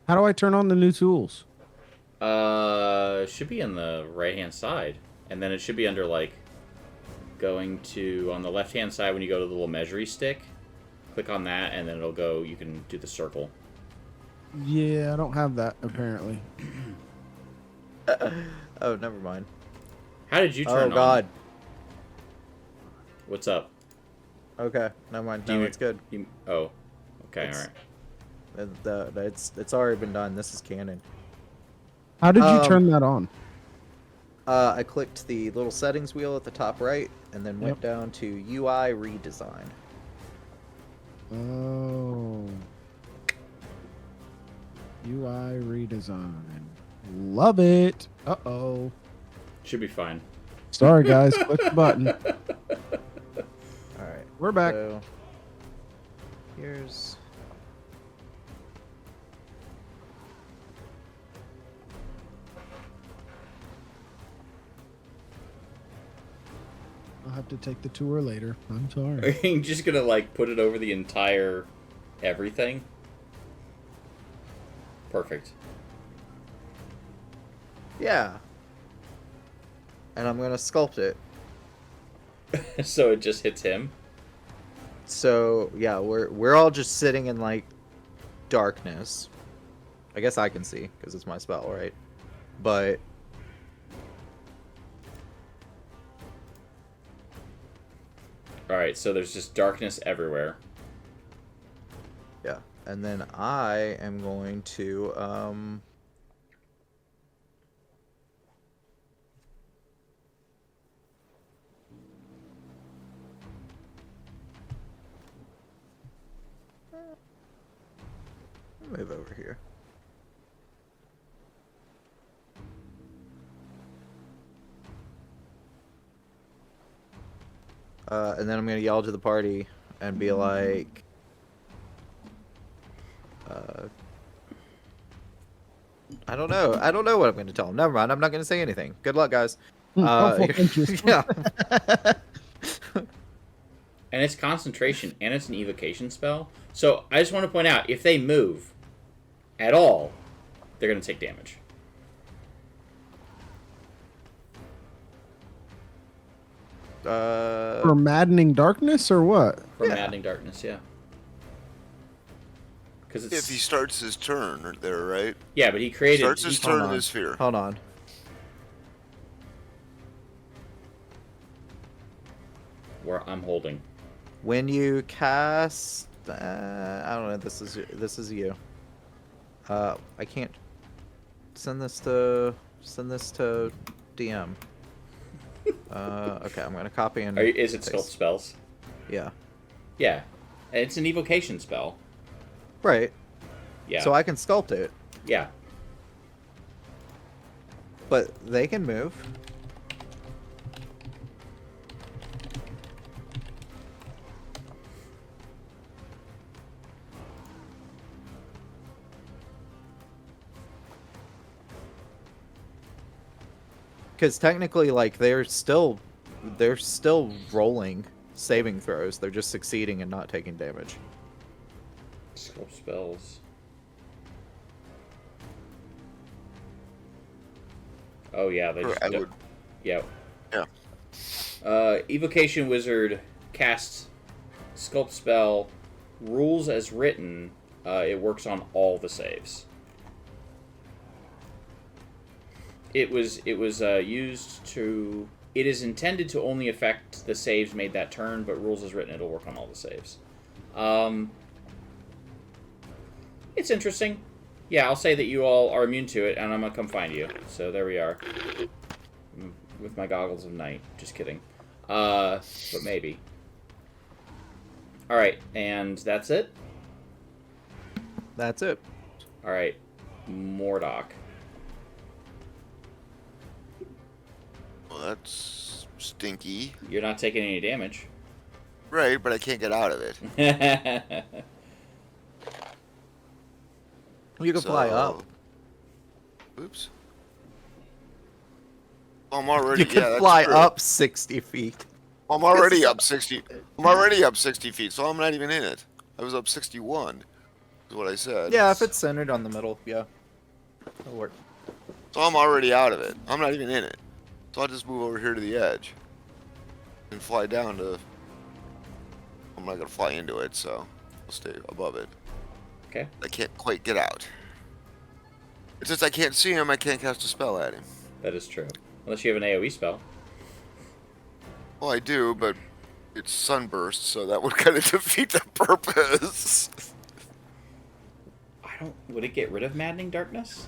how do I turn on the new tools? Should be on the right-hand side. And then it should be under, like, going to, on the left-hand side when you go to the little measuring stick. Click on that, and then it'll go, you can do the circle. Yeah, I don't have that apparently. Oh, never mind. How did you turn on? Oh God. What's up? Okay, never mind. Do No, you- it's good. Oh. Okay, It's- alright. It's already been done. This is canon. How did you Um, turn that on? I clicked the little settings wheel at the top right, and then went Yep. down to UI redesign. Oh. UI redesign. Love it. Uh-oh. Should be fine. Sorry, guys. Click the button. All right, We're back. so here's. I'll have to take the tour later. I'm Are sorry. you just gonna, like, put it over the entire everything? Perfect. Yeah. And I'm gonna sculpt it. So it just hits him? So yeah, we're all just sitting in like darkness. I guess I can see because it's my spell, right? But Alright, so there's just darkness everywhere. yeah, and then I am going to move over here. And then I'm gonna yell to the party and be like, I don't know. I don't know what I'm gonna tell them. Never mind. I'm not gonna say anything. Good luck, guys. Helpful interest. yeah. And it's concentration, and it's an evocation spell. So I just want to point out, if they move at all, they're going to take damage. For maddening darkness or what? From Yeah. Maddening Darkness, yeah. Because it's... If he starts his turn there, right? Yeah, but he created... Starts his he- turn in on. his sphere. Hold on. Where I'm holding. When you cast, I don't know. This is you. I can't send this to DM. Okay, I'm gonna copy and Is it paste. sculpt spells? Yeah. Yeah. And it's an evocation spell. Right. Yeah. So I can sculpt it, Yeah. but they can move. Because technically, like they're still rolling saving throws. They're just succeeding and not taking damage. Sculpt spells. Oh, yeah. They just I would. Yeah. Yeah. Evocation Wizard casts Sculpt Spell. Rules as written. It works on all the saves. It was used to... It is intended to only affect the saves made that turn, but rules as written, it'll work on all the saves. It's interesting. Yeah, I'll say that you all are immune to it, and I'm going to come find you. So there we are. With my goggles of night. Just kidding. But maybe. Alright, and that's it? That's it. Alright. Mordock. Well, that's stinky. You're not taking any damage. Right, but I can't get out of it. You can fly So- up. Oops. I'm already. You can yeah, that's fly true. up 60 feet. I'm already up 60. I'm already up 60 feet, so I'm not even in it. I was up 61. Is what I said. Yeah, if it's centered on the middle, yeah, it'll work. So I'm already out of it. I'm not even in it. So I'll just move over here to the edge and fly down to. I'm not gonna fly into it, so I'll stay above it. Okay. I can't quite get out. And since I can't see him, I can't cast a spell at him. That is true. Unless you have an AoE spell. Well, I do, but it's sunburst, so that would kind of defeat the purpose. I don't. Would it get rid of maddening darkness?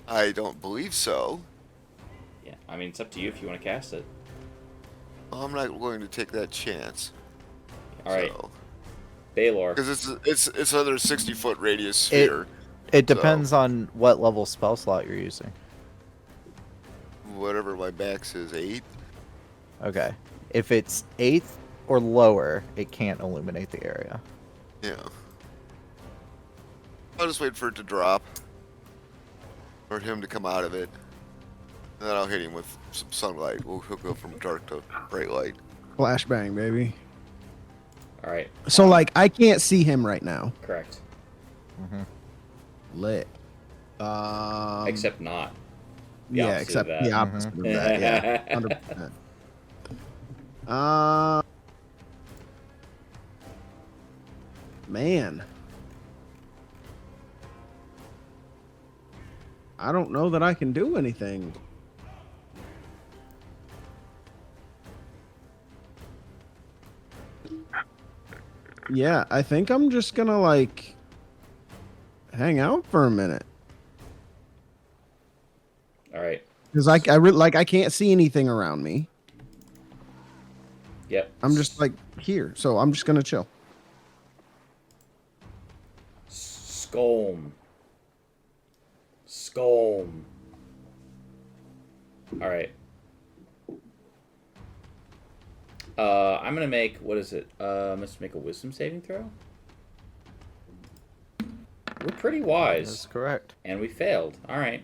I don't believe so. Yeah. I mean, it's up to you if you want to cast it. I'm not going to take that chance. All right, So. Baylor. Because it's another 60-foot radius sphere. It depends on what level spell slot you're using. Whatever my max is, 8. Okay. If it's 8th or lower, it can't illuminate the area. Yeah. I'll just wait for it to drop. Or him to come out of it. And then I'll hit him with some sunlight. He'll go from dark to bright light. Flashbang, baby. All right. So like I can't see him right now. Correct. Lit. Except not. The Yeah, opposite except of that. the opposite of that. Yeah, 100%. Man, I don't know that I can do anything. Yeah, I think I'm just gonna like hang out for a minute All right. because I can't see anything around me. Yep. I'm just like here, so I'm just gonna chill. Skolm. Skolm. All right. I'm gonna make, what is it? Let's make a wisdom saving throw. We're pretty wise. That's correct. And we failed. All right.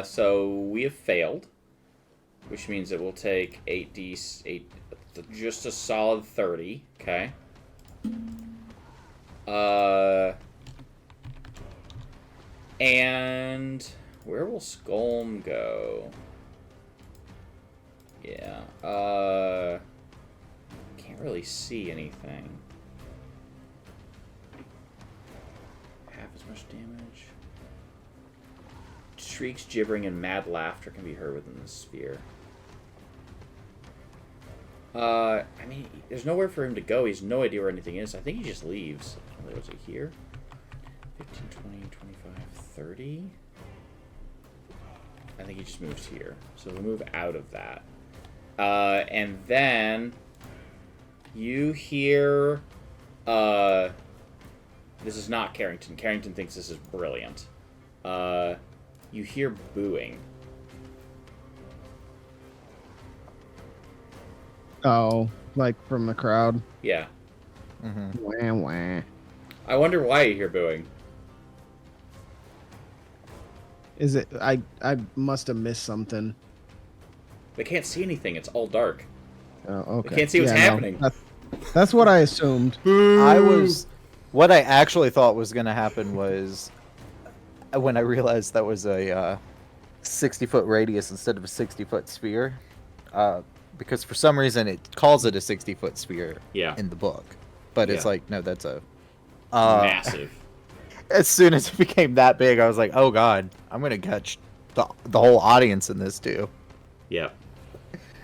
So we have failed, which means it will take 8d8, just a solid 30. Okay. And where will Skolm go? Yeah. Can't really see anything. Half as much damage. Shrieks, gibbering, and mad laughter can be heard within the sphere. I mean, there's nowhere for him to go. He has no idea where anything is. I think he just leaves. Where was it? Here? 15, 20, 25, 30? I think he just moves here. So we'll move out of that. And then you hear... this is not Carrington. Carrington thinks this is brilliant. You hear booing. Oh, like from the crowd. Yeah. Wah, wah. I wonder why you hear booing. Is it? I must have missed something. They can't see anything. It's all dark. Oh, okay. They can't see what's Yeah, no, happening. that's what I assumed. What I actually thought was going to happen was when I realized that was a 60-foot radius instead of a 60-foot sphere. Because for some reason it calls it a 60-foot sphere in the book. But it's like, no, that's a... massive. As soon as it became that big, I was like, oh god, I'm going to catch the whole audience in this too. Yep.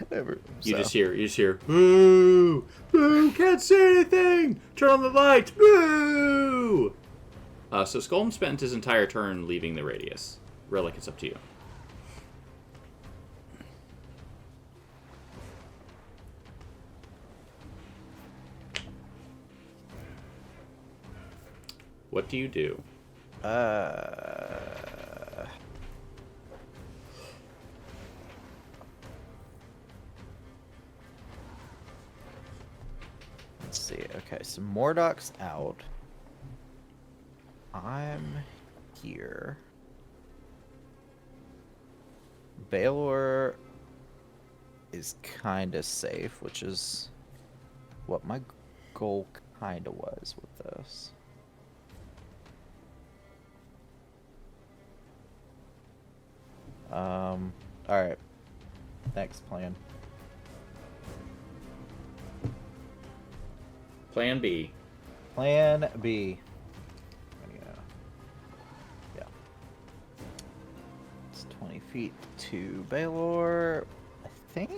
So. You just hear, boo! Boo! Can't see anything! Turn on the lights! Boo! So Skolm spent his entire turn leaving the radius. Relic, it's up to you. What do you do? Let's see. Okay, so Mordok's out. I'm here. Baylor is kind of safe, which is what my goal kind of was with this. All right. Next plan. Plan B. Plan B. Yeah. It's 20 feet to Baylor, I think.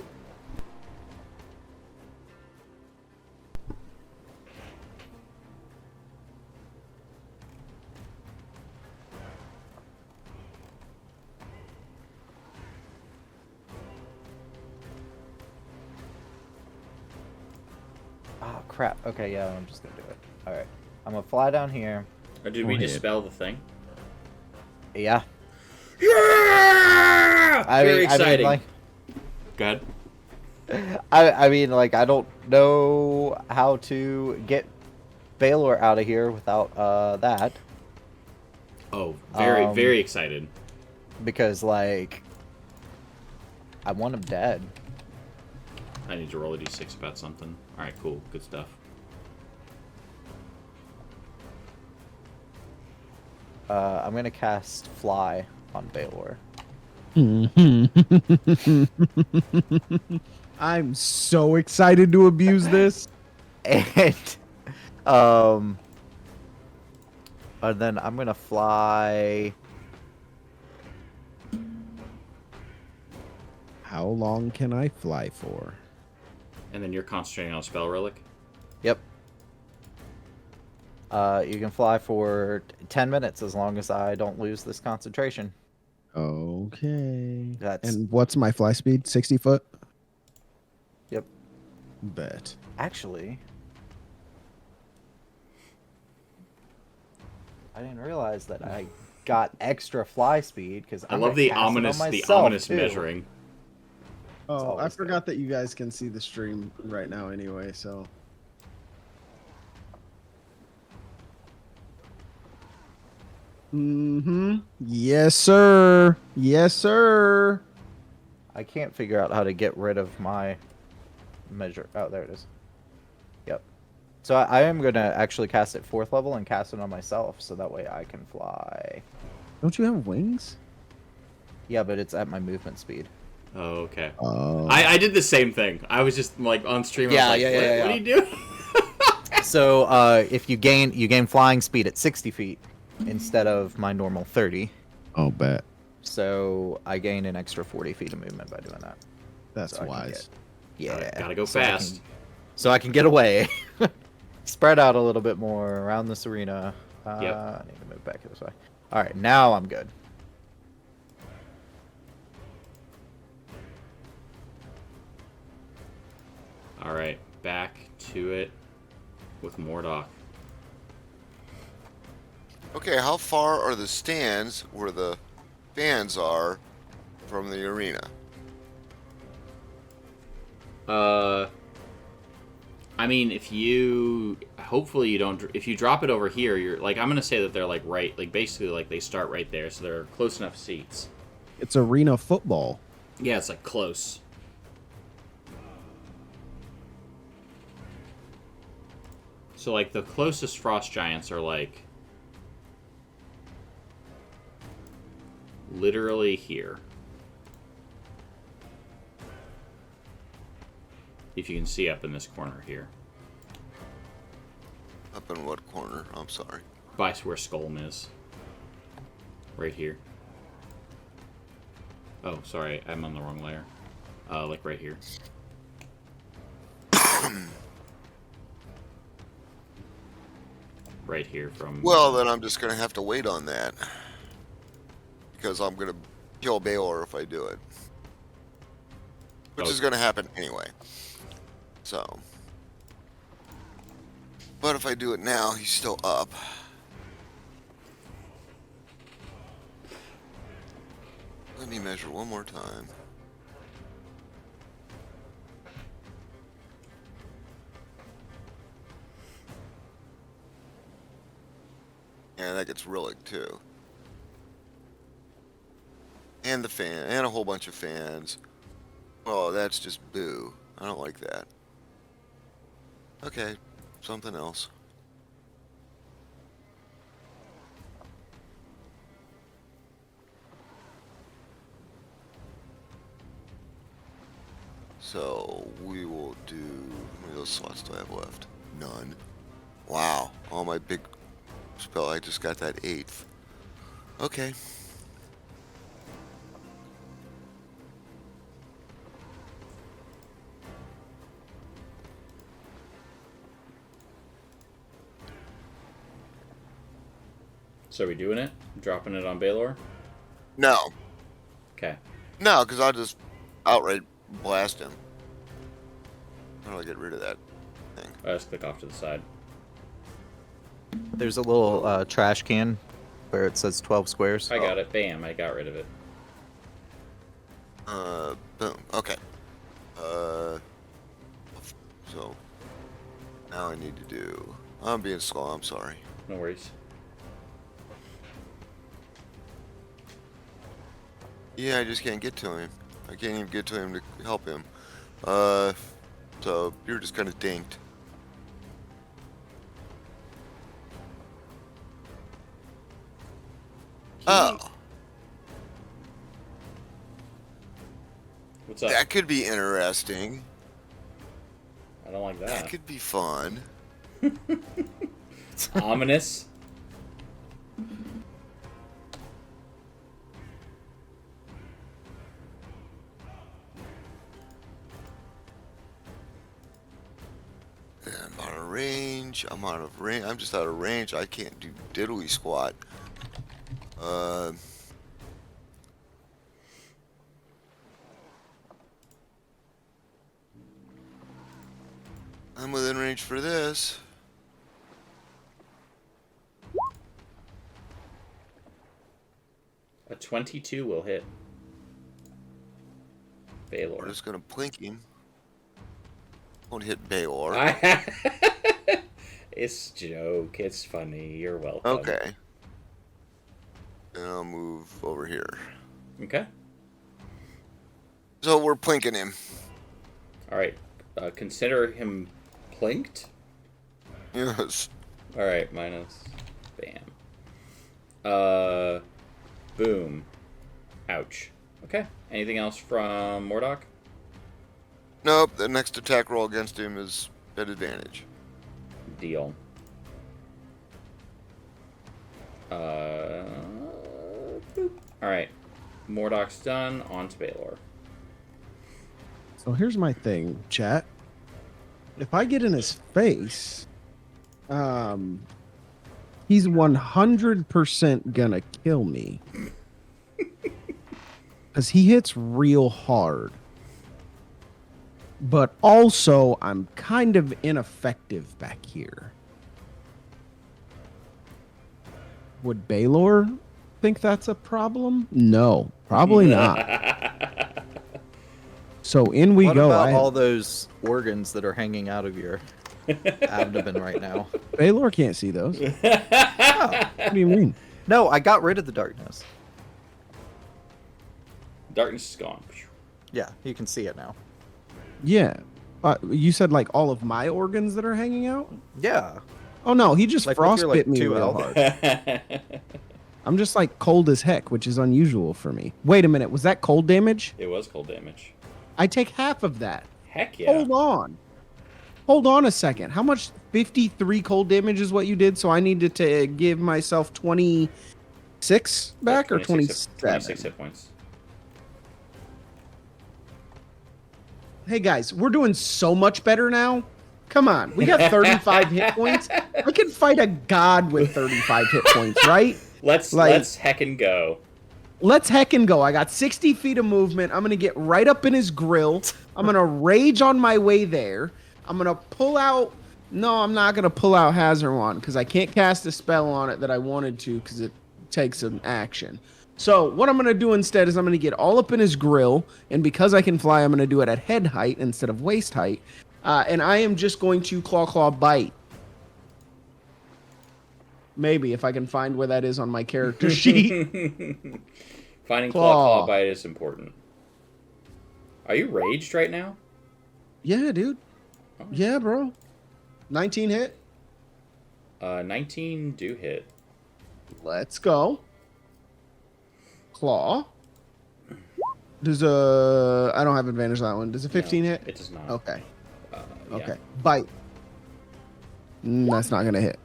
Oh, crap. Okay, yeah, I'm just gonna do it. Alright. I'm gonna fly down here. Or did we dispel the thing? Yeah. Yeah! Very exciting. like, Go ahead. I mean, like, I don't know how to get Baylor out of here without that. Oh, very excited. Because, like, I want him dead. I need to roll a d6 about something. Alright, cool. Good stuff. I'm gonna cast Fly on Baylor. I'm so excited to abuse this. And then I'm gonna fly. How long can I fly for? And then you're concentrating on a spell relic? Yep. You can fly for 10 minutes as long as I don't lose this concentration. Okay. That's And what's my fly speed? 60 foot? Yep. Bet. Actually, I didn't realize that I got extra fly speed because I love the ominous measuring. Oh, I forgot that you guys can see the stream right now anyway, so. Mm-hmm. Yes, sir. Yes, sir. I can't figure out how to get rid of my measure. Oh, there it is. Yep. So I am going to actually cast it 4th level and cast it on myself so that way I can fly. Don't you have wings? Yeah, but it's at my movement speed. Oh, okay. Oh. I did the same thing. I was just like on stream. Yeah, I was like, yeah. What are you doing? So if you gain flying speed at 60 feet instead of my normal 30. Oh, bet. So I gain an extra 40 feet of movement by doing that. That's So wise. Yeah. Gotta go fast. So I can get away. Spread out a little bit more around this arena. Yep. I need to move back this way. Alright, now I'm good. Alright, back to it with Mordock. Okay, how far are the stands where the fans are from the arena? I mean, hopefully you don't, if you drop it over here, you're, like, I'm gonna say that they're, like, right, like, basically, like, they start right there, so they're close enough seats. It's arena football. Yeah, it's, like, close. So, like, the closest Frost Giants are, like, literally here. If you can see up in this corner here. Up in what corner? I'm sorry. By where Skullm is. Right here. Oh, sorry, I'm on the wrong layer. Like right here. Right here from... Well, then I'm just going to have to wait on that. Because I'm going to kill Baylor if I do it. Which is going to happen anyway. So. But if I do it now, he's still up. Let me measure one more time. And that gets Rillick too. And the fan, and a whole bunch of fans. Oh, that's just boo. I don't like that. Okay, something else. So we will do. How many of those slots do I have left? None. Wow. All my big spell. I just got that 8th. Okay. So are we doing it? Dropping it on Baylor? No. Okay. No, because I'll just outright blast him. How do I get rid of that thing? Let's click off to the side. There's a little trash can where it says 12 squares. I got it. Bam. I got rid of it. Boom. Okay. So now I need to do. I'm being slow. I'm sorry. No worries. Yeah, I just can't get to him. I can't even get to him to help him. So you're just kind of dinked. Oh, What's up? that could be interesting. I don't like That that. could be fun. Ominous. I'm out of range. I'm out of range. I'm just out of range. I can't do diddly squat. I'm within range for this. A 22 will hit. We're Baylor. just gonna plink him. Won't hit Baylor. It's a joke. It's funny. You're welcome. Okay. And I'll move over here. Okay. So we're plinking him. All right. Consider him plinked. Yes. All right. Minus. Bam. Boom. Ouch. Okay. Anything else from Mordok? Nope. The next attack roll against him is at advantage. Deal. Boop. All right. Mordok's done. On to Baylor. So here's my thing, chat. If I get in his face, he's 100% gonna kill me. Because he hits real hard. But also, I'm kind of ineffective back here. Would Baylor think that's a problem? No, probably not. So in we What go. about all those organs that are hanging out of your abdomen right now? Baylor can't see those. Oh, What do you mean? no, I got rid of the darkness. Darkness is gone. Yeah, you can see it now. Yeah. You said like all of my organs that are hanging out? Yeah. Oh no, he just Like with your, frostbit like, me 2 real elbows. hard. I'm just like cold as heck, which is unusual for me. Wait a minute, was that cold damage? It was cold damage. I take half of that. Heck yeah. Hold on. Hold on a second. How much? 53 cold damage is what you did, so I needed to give myself 26 back or 26 27? hit points. Hey guys, we're doing so much better now. Come on, we got 35 hit points. I can fight a god with 35 hit points, right? Let's heckin' go. Let's heckin' go. I got 60 feet of movement. I'm gonna get right up in his grill. I'm gonna rage on my way there. I'm gonna pull out. No, I'm not gonna pull out Hazard Wand because I can't cast a spell on it that I wanted to because it takes an action. So what I'm gonna do instead is I'm gonna get all up in his grill, and because I can fly, I'm gonna do it at head height instead of waist height. And I am just going to claw bite. Maybe if I can find where that is on my character sheet. Finding Claw. claw bite is important. Are you raged right now? Yeah, dude. Oh. Yeah, bro. 19 hit. 19 do hit. Let's go. Claw. Does I don't have advantage on that one. Does a 15 No, hit? it does not. Okay. Yeah, Okay. Bite. That's not gonna hit.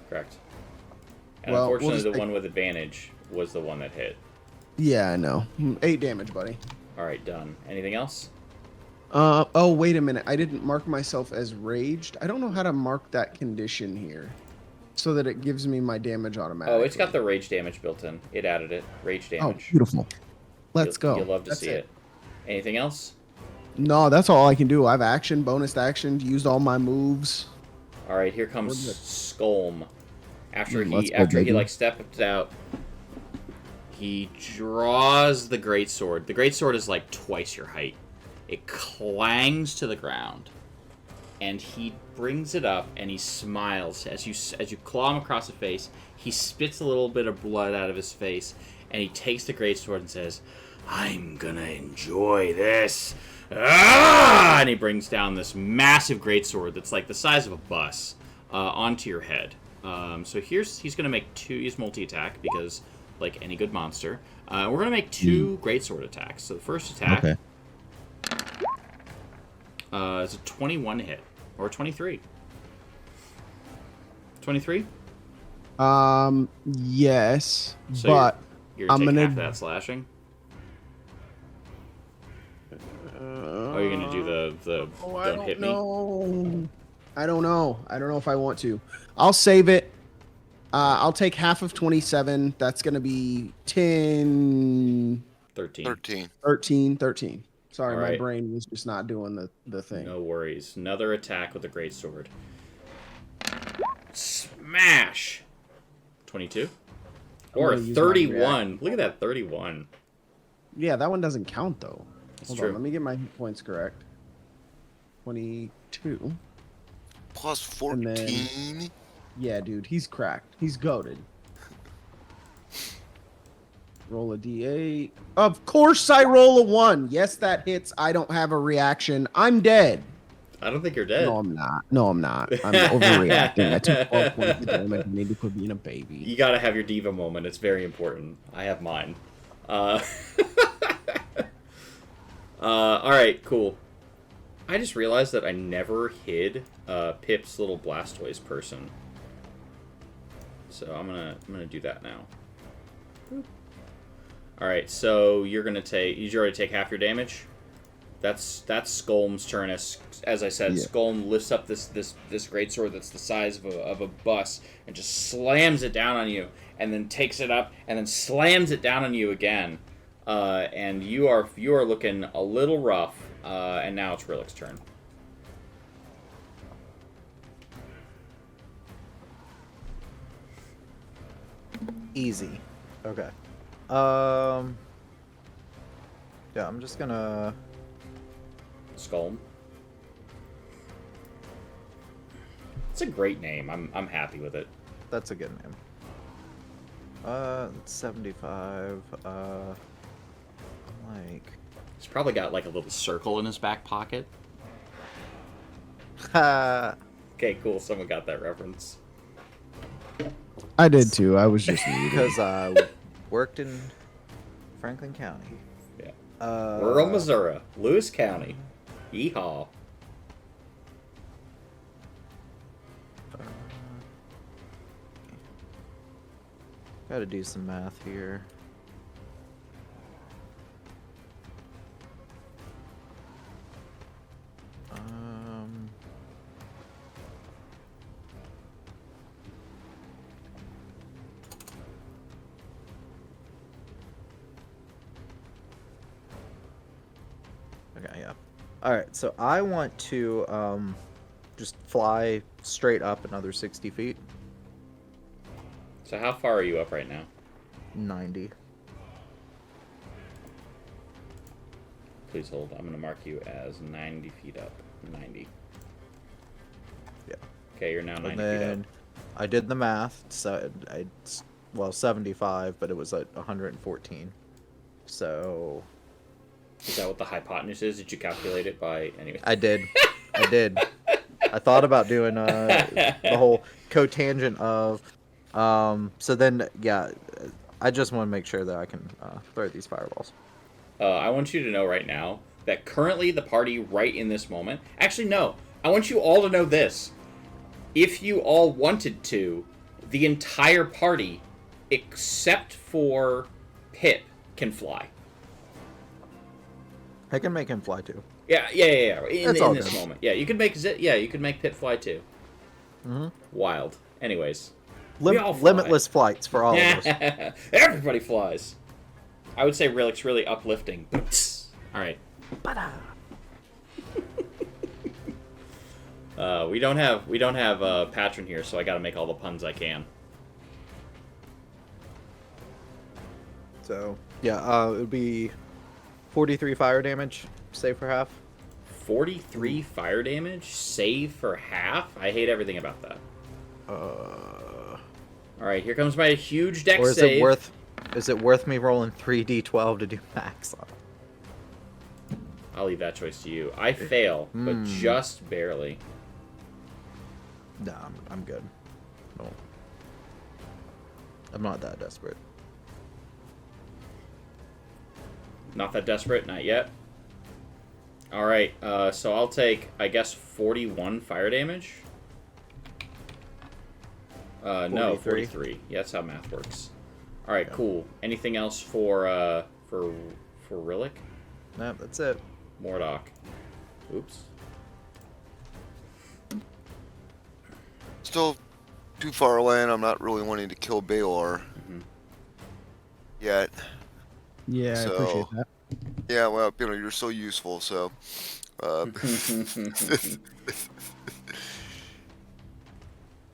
correct. And Well, we'll unfortunately, just the take- one with advantage was the one that hit. Yeah, I know. 8 damage, buddy. All right, done. Anything else? Oh, wait a minute. I didn't mark myself as raged. I don't know how to mark that condition here so that it gives me my damage automatically. Oh, it's got the rage damage built in. It added it. Rage Oh, damage. beautiful. Let's go. You'll love to That's see it. Anything else? No, that's all I can do. I've action, bonus action, used all my moves. All right, here comes We're good. Skolm. After Let's he go, after he baby. like steps out, he draws the greatsword. The greatsword is like twice your height. It clangs to the ground, and he brings it up and he smiles as you claw him across the face. He spits a little bit of blood out of his face, and he takes the greatsword and says, "I'm gonna enjoy this." Ah! And he brings down this massive greatsword that's like the size of a bus onto your head. So he's going to make he's multi-attack because, like any good monster, we're going to make 2 greatsword attacks. So the first attack is a 21 hit, or 23. 23? Yes, So but you're I'm going to take gonna- half of that slashing? Oh, you're going to do the don't hit me? know. I don't know. I don't know if I want to. I'll save it. I'll take half of 27. That's going to be 10, 13. 13. Sorry, All my right. brain was just not doing the thing. No worries. Another attack with the greatsword. Smash! 22? Or a gonna use my 31. Look at that 31. Yeah, that one doesn't count, though. It's Hold true. on, let me get my hit points correct. 22. Plus And 14. then- Yeah, dude, he's cracked. He's goated. Roll a d8. Of course I roll a 1. Yes, that hits. I don't have a reaction. I'm dead. I don't think you're dead. No, I'm not. No, I'm not. I'm overreacting. I took 12 points of damage. I need to quit being a baby. You gotta have your diva moment. It's very important. I have mine. Alright, cool. I just realized that I never hid Pip's little Blastoise person. So I'm gonna do that now. Alright, so you're gonna take you already take half your damage. That's Skolm's turn. As I said, Yeah. Skolm lifts up this greatsword that's the size of a bus and just slams it down on you, and then takes it up and then slams it down on you again. And you are looking a little rough. And now it's Rillick's turn. Easy. Okay. Yeah, I'm just gonna. Skolm. It's a great name. I'm happy with it. That's a good name. 75. Like. He's probably got like a little circle in his back pocket. Ha! Okay, cool. Someone got that reference. I did too. I was just muted. Because I worked in Franklin County. Yeah. Uh, Rural Missouri, Lewis County. Yeehaw. Gotta do some math here. Okay, yeah. Alright, so I want to just fly straight up another 60 feet. So how far are you up right now? 90. Please hold. I'm going to mark you as 90 feet up. 90. Yeah. Okay, you're now 90 And feet up. then I did the math. So well, 75, but it was at 114. So Is that what the hypotenuse is? Did you calculate it by anyway? I did. I thought about doing the whole cotangent of. So then, yeah, I just want to make sure that I can throw these fireballs. I want you to know right now that currently the party right in this moment... Actually, no. I want you all to know this. If you all wanted to, the entire party, except for Pip, can fly. I can make him fly too. Yeah. In this good. moment. Yeah, you could make Pip fly too. Mm-hmm. Wild. Anyways. We all fly. Limitless flights for all of us. Everybody flies. I would say Relic's really uplifting. Alright. We don't have Patron here, so I gotta make all the puns I can. So yeah, it would be 43 fire damage, save for half. 43 fire damage, save for half? I hate everything about that. Alright, here comes my huge dex Or is save. is it worth me rolling 3d12 to do max on it? I'll leave that choice to you. I fail, but just barely. Nah, I'm good. No. I'm not that desperate. Not that desperate, not yet. Alright, so I'll take, I guess, 41 fire damage. No, 43. Yeah, that's how math works. Alright, yeah. Cool. Anything else for Rillick? No, that's it. Mordock. Oops. Still too far away, and I'm not really wanting to kill Baylor yet. Yeah, I appreciate that. Yeah, well, you're so useful, so. I'm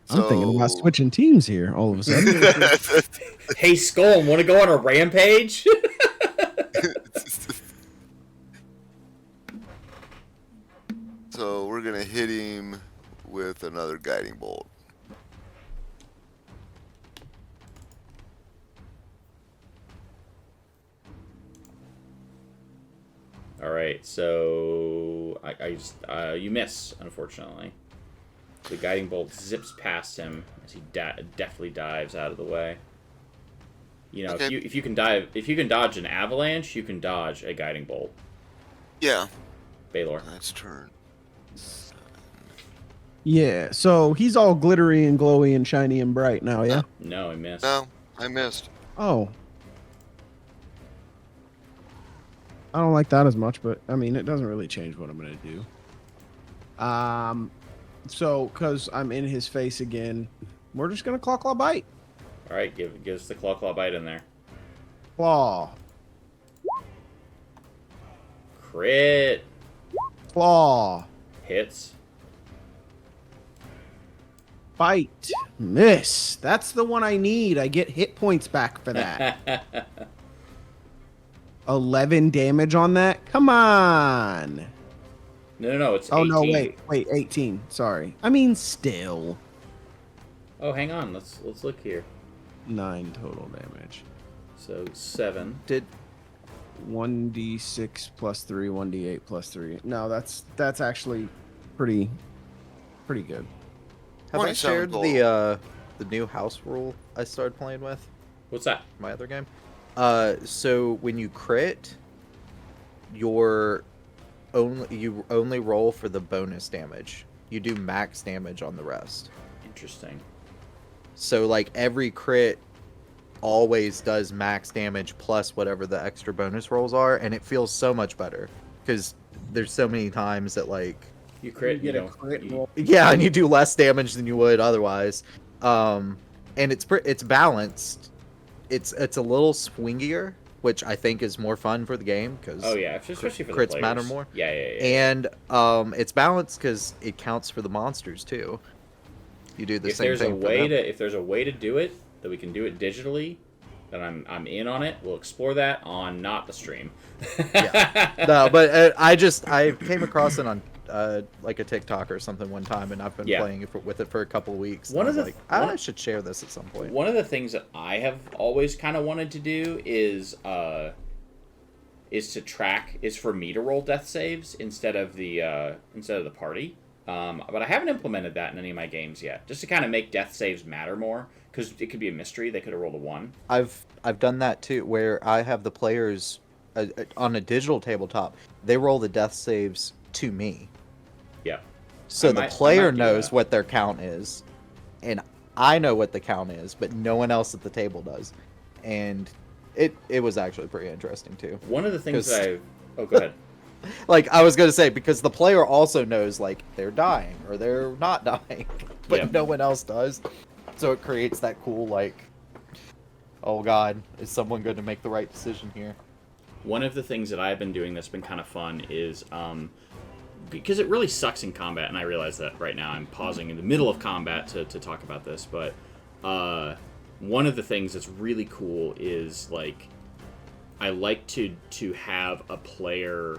thinking about switching teams here all of a sudden. Hey, Skull, want to go on a rampage? So we're going to hit him with another guiding bolt. Alright, so you miss, unfortunately. The guiding bolt zips past him as he deftly dives out of the way. You know, okay. if you can dodge an avalanche, you can dodge a guiding bolt. Yeah. Baylor. That's turn. Yeah, so he's all glittery and glowy and shiny and bright now, yeah? No, I missed. No, I missed. Oh. I don't like that as much, but I mean, it doesn't really change what I'm going to do. So, because I'm in his face again, we're just going to claw bite. All right, give us the claw bite in there. Claw. Crit. Claw. Hits. Bite. Miss. That's the one I need. I get hit points back for that. 11 damage on that? Come on. No, it's 18. Oh, no, wait, 18. Sorry. I mean, still. Oh, hang on. Let's look here. 9 total damage. So 7. Did 1d6 plus 3, 1d8 plus 3. No, that's actually pretty good. Have I shared the new house rule I started playing with? What's that? My other game. So when you crit, you only roll for the bonus damage. You do max damage on the rest. Interesting. So like every crit always does max damage plus whatever the extra bonus rolls are, and it feels so much better because there's so many times that like you crit, you get a crit roll. Yeah, and you do less damage than you would otherwise. And it's balanced. It's a little swingier, which I think is more fun for the game because especially for the crits players. matter more. Yeah. And it's balanced because it counts for the monsters too. You do the same thing. If there's a way to do it that we can do it digitally, then I'm in on it. We'll explore that on not the stream. Yeah. No, but I came across it on like a TikTok or something one time, and I've been playing with it for a couple of weeks. I should share this at some point. One of the things that I have always kind of wanted to do is is for me to roll death saves instead of the party. But I haven't implemented that in any of my games yet, just to kind of make death saves matter more, because it could be a mystery. They could have rolled a 1. I've done that too, where I have the players on a digital tabletop. They roll the death saves to me, Yeah. so the player knows that. what their count is, and I know what the count is, but no one else at the table does. And it was actually pretty interesting too. One of the things 'Cause- that Oh, go ahead. Like, I was gonna say, because the player also knows, like, they're dying or they're not dying, but Yeah. no one else does. So it creates that cool, like, oh god, is someone going to make the right decision here? One of the things that I've been doing that's been kind of fun is, because it really sucks in combat, and I realize that right now I'm pausing in the middle of combat to talk about this, but one of the things that's really cool is, like, I like to have a player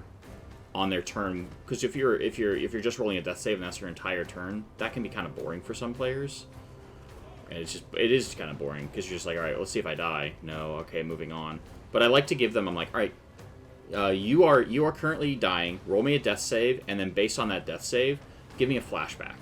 on their turn, because if you're just rolling a death save and that's your entire turn, that can be kind of boring for some players. And it is kind of boring, because you're just like, all right, let's see if I die. No, okay, moving on. But I like to give them, I'm like, all right, you are currently dying. Roll me a death save, and then based on that death save, give me a flashback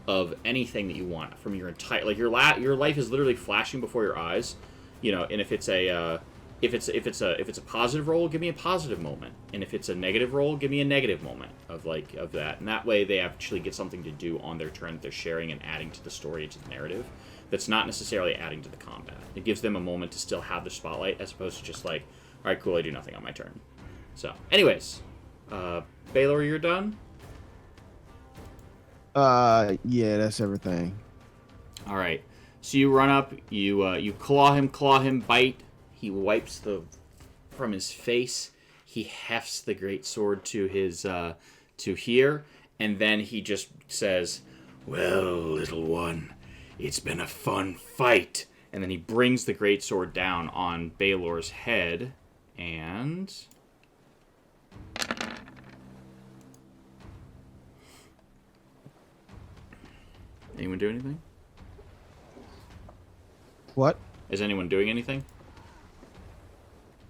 of anything that you want from your entire, like, your life is literally flashing before your eyes, you know. And if it's a if it's a positive roll, give me a positive moment, and if it's a negative roll, give me a negative moment of that. And that way, they actually get something to do on their turn that they're sharing and adding to the story, to the narrative. That's not necessarily adding to the combat. It gives them a moment to still have the spotlight, as opposed to just like, all right, cool, I do nothing on my turn. So, anyways, Baylor, you're done. Yeah, that's everything. All right. So you run up, you claw him, bite. He wipes from his face. He hefts the great sword to his to here, and then he just says, "Well, little one, it's been a fun fight." And then he brings the great sword down on Baylor's head, and anyone do anything? What? Is anyone doing anything?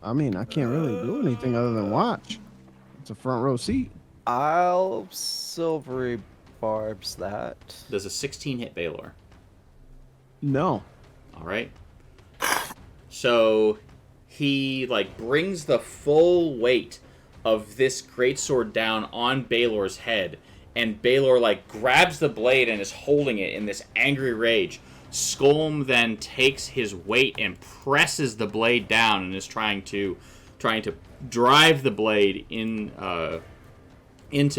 I mean, I can't really do anything other than watch. It's a front row seat. I'll silvery barbs that. Does a 16 hit Baylor? No. All right. So he like brings the full weight of this greatsword down on Baylor's head, and Baylor like grabs the blade and is holding it in this angry rage. Skolm then takes his weight and presses the blade down and is trying to drive the blade into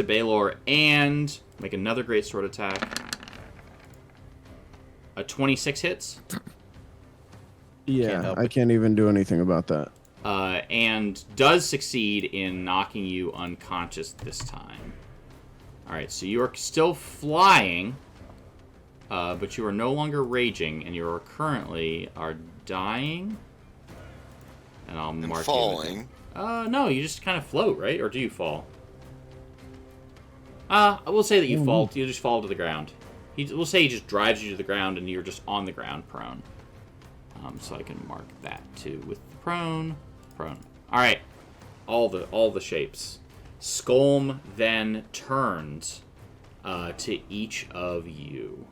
Baylor and make another greatsword attack. A 26 hits. Yeah, I can't even do anything about that. And does succeed in knocking you unconscious this time. Alright, so you are still flying, but you are no longer raging, and you are currently dying. And I'll mark falling. you. No, you just kind of float, right? Or do you fall? I will say that you fall. You just fall to the ground. We'll say he just drives you to the ground, and you're just on the ground, prone. So I can mark that too with the prone. All right, all the shapes. Skolm then turns to each of you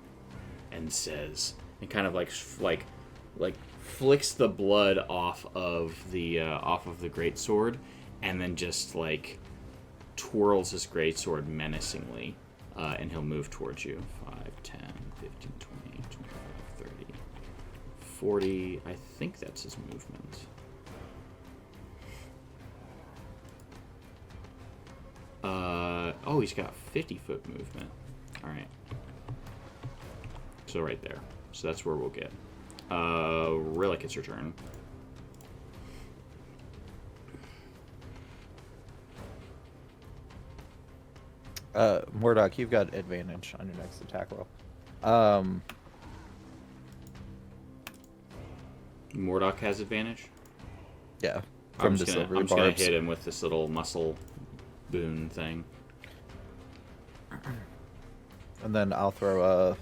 and says, and kind of like flicks the blood off of the greatsword, and then just like twirls his greatsword menacingly, and he'll move towards you. 5, 10, 15, 20, 25, 30, 40. I think that's his movement. Oh, he's got 50-foot movement. All right. So right there. So that's where we'll get. Rillick, it's your turn. Murdoch, you've got advantage on your next attack roll. Murdoch has advantage. Yeah. I'm From just the gonna silvery barbs. hit him with this little muscle boon thing. And then I'll throw a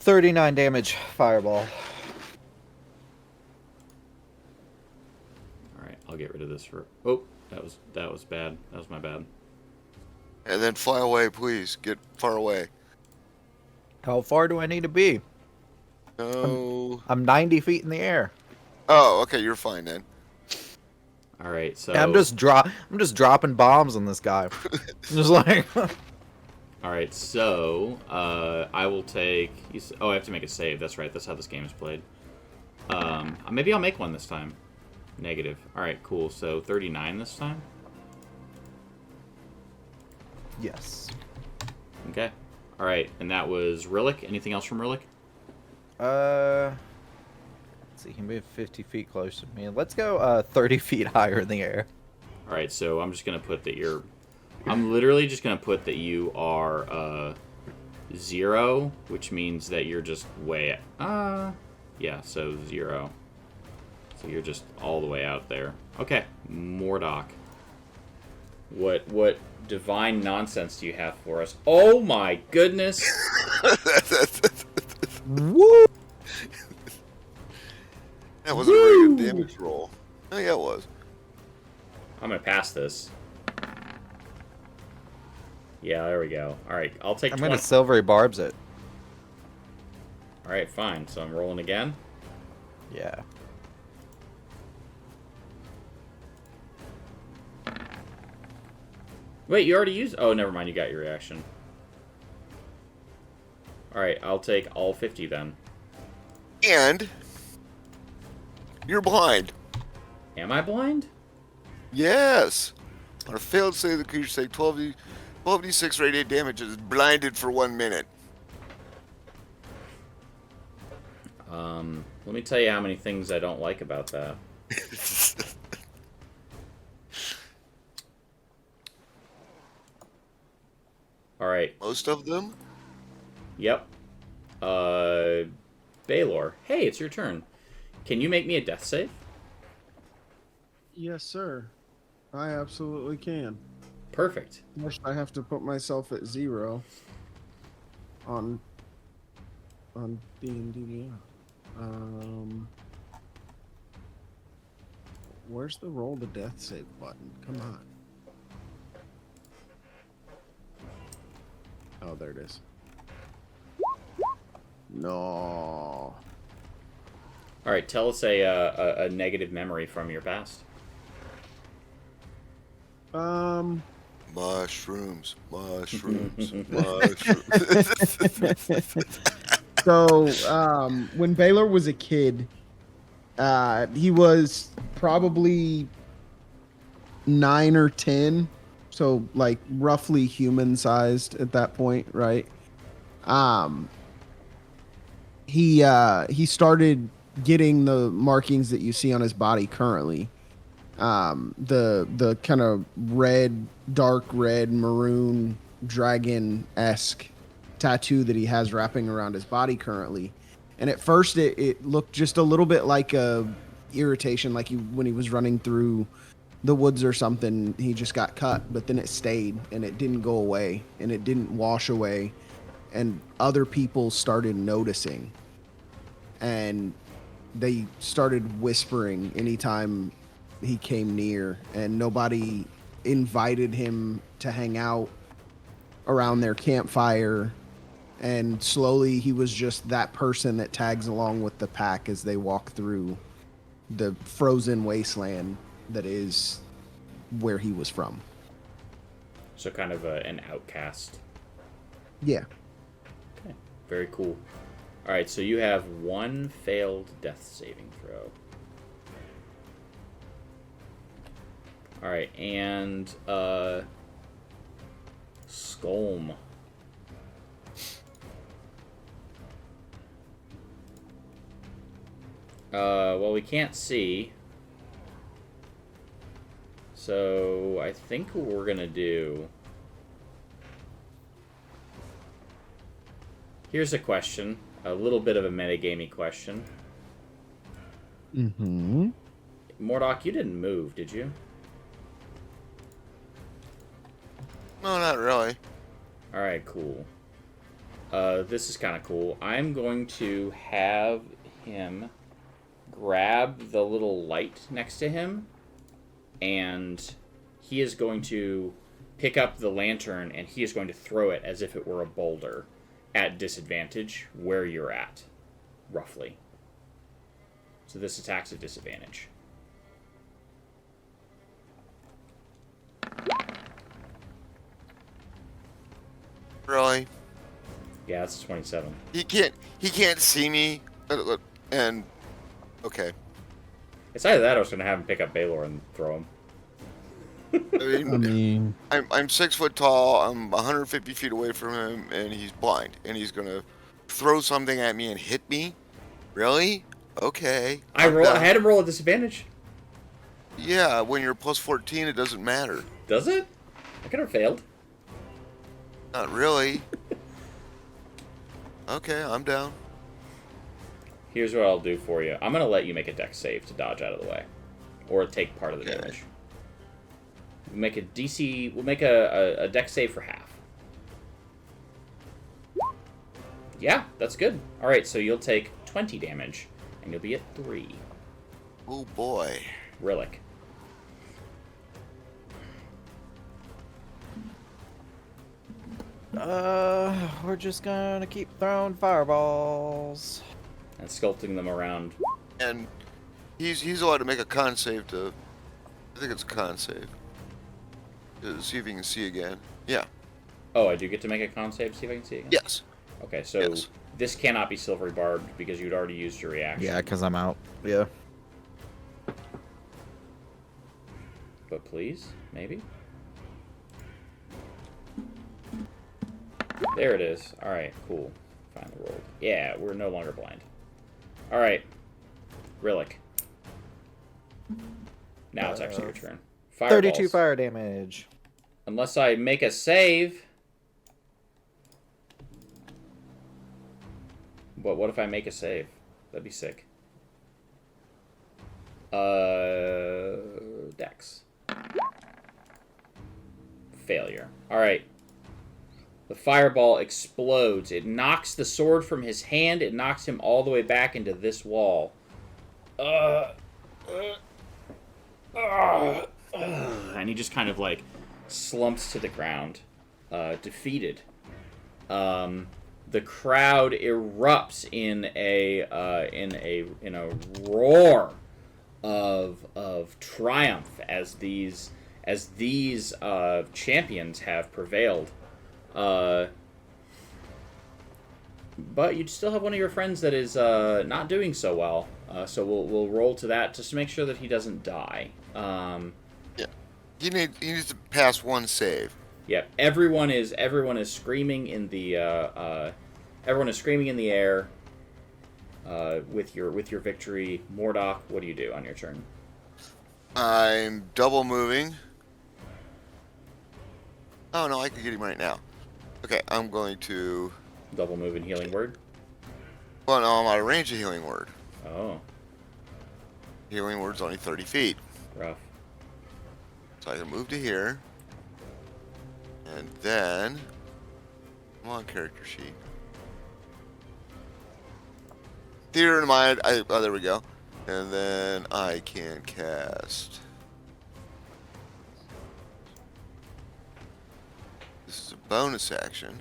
39 damage fireball. All right, I'll get rid of this for... Oh, that was bad. That was my bad. And then fly away, please. Get far away. How far do I need to be? No. I'm 90 feet in the air. Oh, okay, you're fine then. All right, so... Yeah, I'm just dropping bombs on this guy. Just like... All right, so I will take... Oh, I have to make a save. That's right. That's how this game is played. Maybe I'll make one this time. Negative. All right, cool. So 39 this time? Yes. Okay. All right, and that was Rillick. Anything else from Rillick? Let's see, he moved 50 feet closer to me. Let's go 30 feet higher in the air. All right, so I'm just going to put that you're... I'm literally just going to put that you are 0, which means that you're just way... yeah, so 0. So you're just all the way out there. Okay, Mordock. What divine nonsense do you have for us? Oh my goodness! Woo! That was a very good damage roll. Oh, yeah, it was. I'm going to pass this. Yeah, there we go. All right, I'll take I'm 20. gonna silvery barbs it. All right, fine. So I'm rolling again. Yeah. Wait, you already used... Oh, never mind. You got your reaction. All right, I'll take all 50 then. And you're blind. Am I blind? Yes. On a failed save, the creature take 12d6 radiant damage and is blinded for 1 minute. Let me tell you how many things I don't like about that. All right. Most of them? Yep. Baylor. Hey, it's your turn. Can you make me a death save? Yes, sir. I absolutely can. Perfect. First, I have to put myself at 0 on D&D. Where's the roll the death save button? Come on. Oh, there it is. No. All right, tell us a negative memory from your past. Mushrooms, mushrooms, mushrooms. So, when Baylor was a kid, he was probably 9 or 10, so like roughly human-sized at that point, right? He started getting the markings that you see on his body currently. The kind of dark red, maroon, dragon-esque tattoo that he has wrapping around his body currently. And at first it looked just a little bit like a irritation, like when he was running through the woods or something, he just got cut, but then it stayed and it didn't go away and it didn't wash away, and other people started noticing and they started whispering anytime he came near, and nobody invited him to hang out around their campfire. And slowly he was just that person that tags along with the pack as they walk through the frozen wasteland that is where he was from. So kind of an outcast. Yeah. Okay, very cool. All right, so you have 1 failed death saving throw. All right, and Skolm. Well, we can't see. So I think what we're gonna do... Here's a question. A little bit of a metagamey question. Mm-hmm. Mordock, you didn't move, did you? No, not really. Alright, cool. This is kind of cool. I'm going to have him grab the little light next to him and he is going to pick up the lantern and he is going to throw it as if it were a boulder at disadvantage where you're at, roughly. So this attack's at disadvantage. Really? Yeah, that's 27. He can't see me. And okay. It's either that or I was going to have him pick up Baylor and throw him. I mean, I'm 6 foot tall. I'm 150 feet away from him, and he's blind, and he's gonna throw something at me and hit me. Really? Okay. I had him roll at disadvantage. Yeah, when you're plus 14, it doesn't matter. Does it? I could have failed. Not really. Okay, I'm down. Here's what I'll do for you. I'm going to let you make a dex save to dodge out of the way. Or take part of the damage. We'll make a DC... We'll make a dex save for half. Yeah, that's good. Alright, so you'll take 20 damage. And you'll be at 3. Oh, boy. Rillick. We're just gonna keep throwing fireballs. And sculpting them around. And he's allowed to make a con save to... I think it's a con save. To see if he can see again. Yeah. Oh, I do get to make a con save to see if I can see again? Yes. Okay, so this cannot be silvery barbed because you'd already used your reaction. Yeah, because I'm out. Yeah. But please, maybe? There it is. Alright, cool. Finally rolled. Yeah, we're no longer blind. Alright. Rillick. Now it's actually your turn. Fireballs. 32 fire damage. Unless I make a save. But what if I make a save? That'd be sick. Dex. Failure. Alright. The fireball explodes. It knocks the sword from his hand. It knocks him all the way back into this wall. And he just kind of like slumps to the ground, defeated. The crowd erupts in a roar of triumph as these champions have prevailed. But you still have one of your friends that is not doing so well. So we'll roll to that just to make sure that he doesn't die. Yeah. He needs to pass one save. Yeah. Everyone is screaming in the air with your victory. Mordok, what do you do on your turn? I'm double moving. Oh no, I can get him right now. Okay, I'm going to Double move and healing word. Well, no, I'm out of range of healing word. Oh, Healing word's only 30 feet. rough. So I can move to here. And then... Come on, character sheet. Theater in mind. Oh, there we go. And then I can cast... This is a bonus action.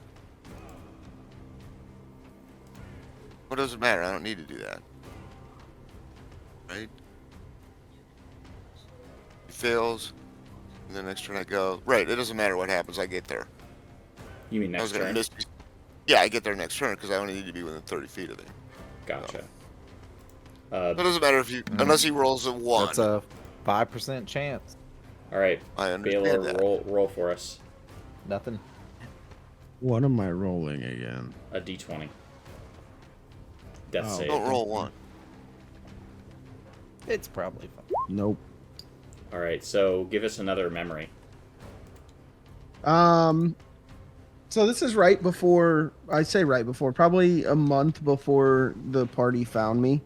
What does it matter? I don't need to do that. Right? He fails. And the next turn I go. Right, it doesn't matter what happens. I get there. You mean I was next gonna turn? miss. Yeah, I get there next turn because I only need to be within 30 feet of it. Gotcha. It doesn't matter if you, unless he rolls a 1. That's a 5% chance. All right, I understand Baylor, that. roll for us. Nothing. What am I rolling again? A d20. Death Oh. save. Don't roll 1. It's probably fine. Nope. All right, so give us another memory. So this is right before, I say right before, probably a month before the party found me.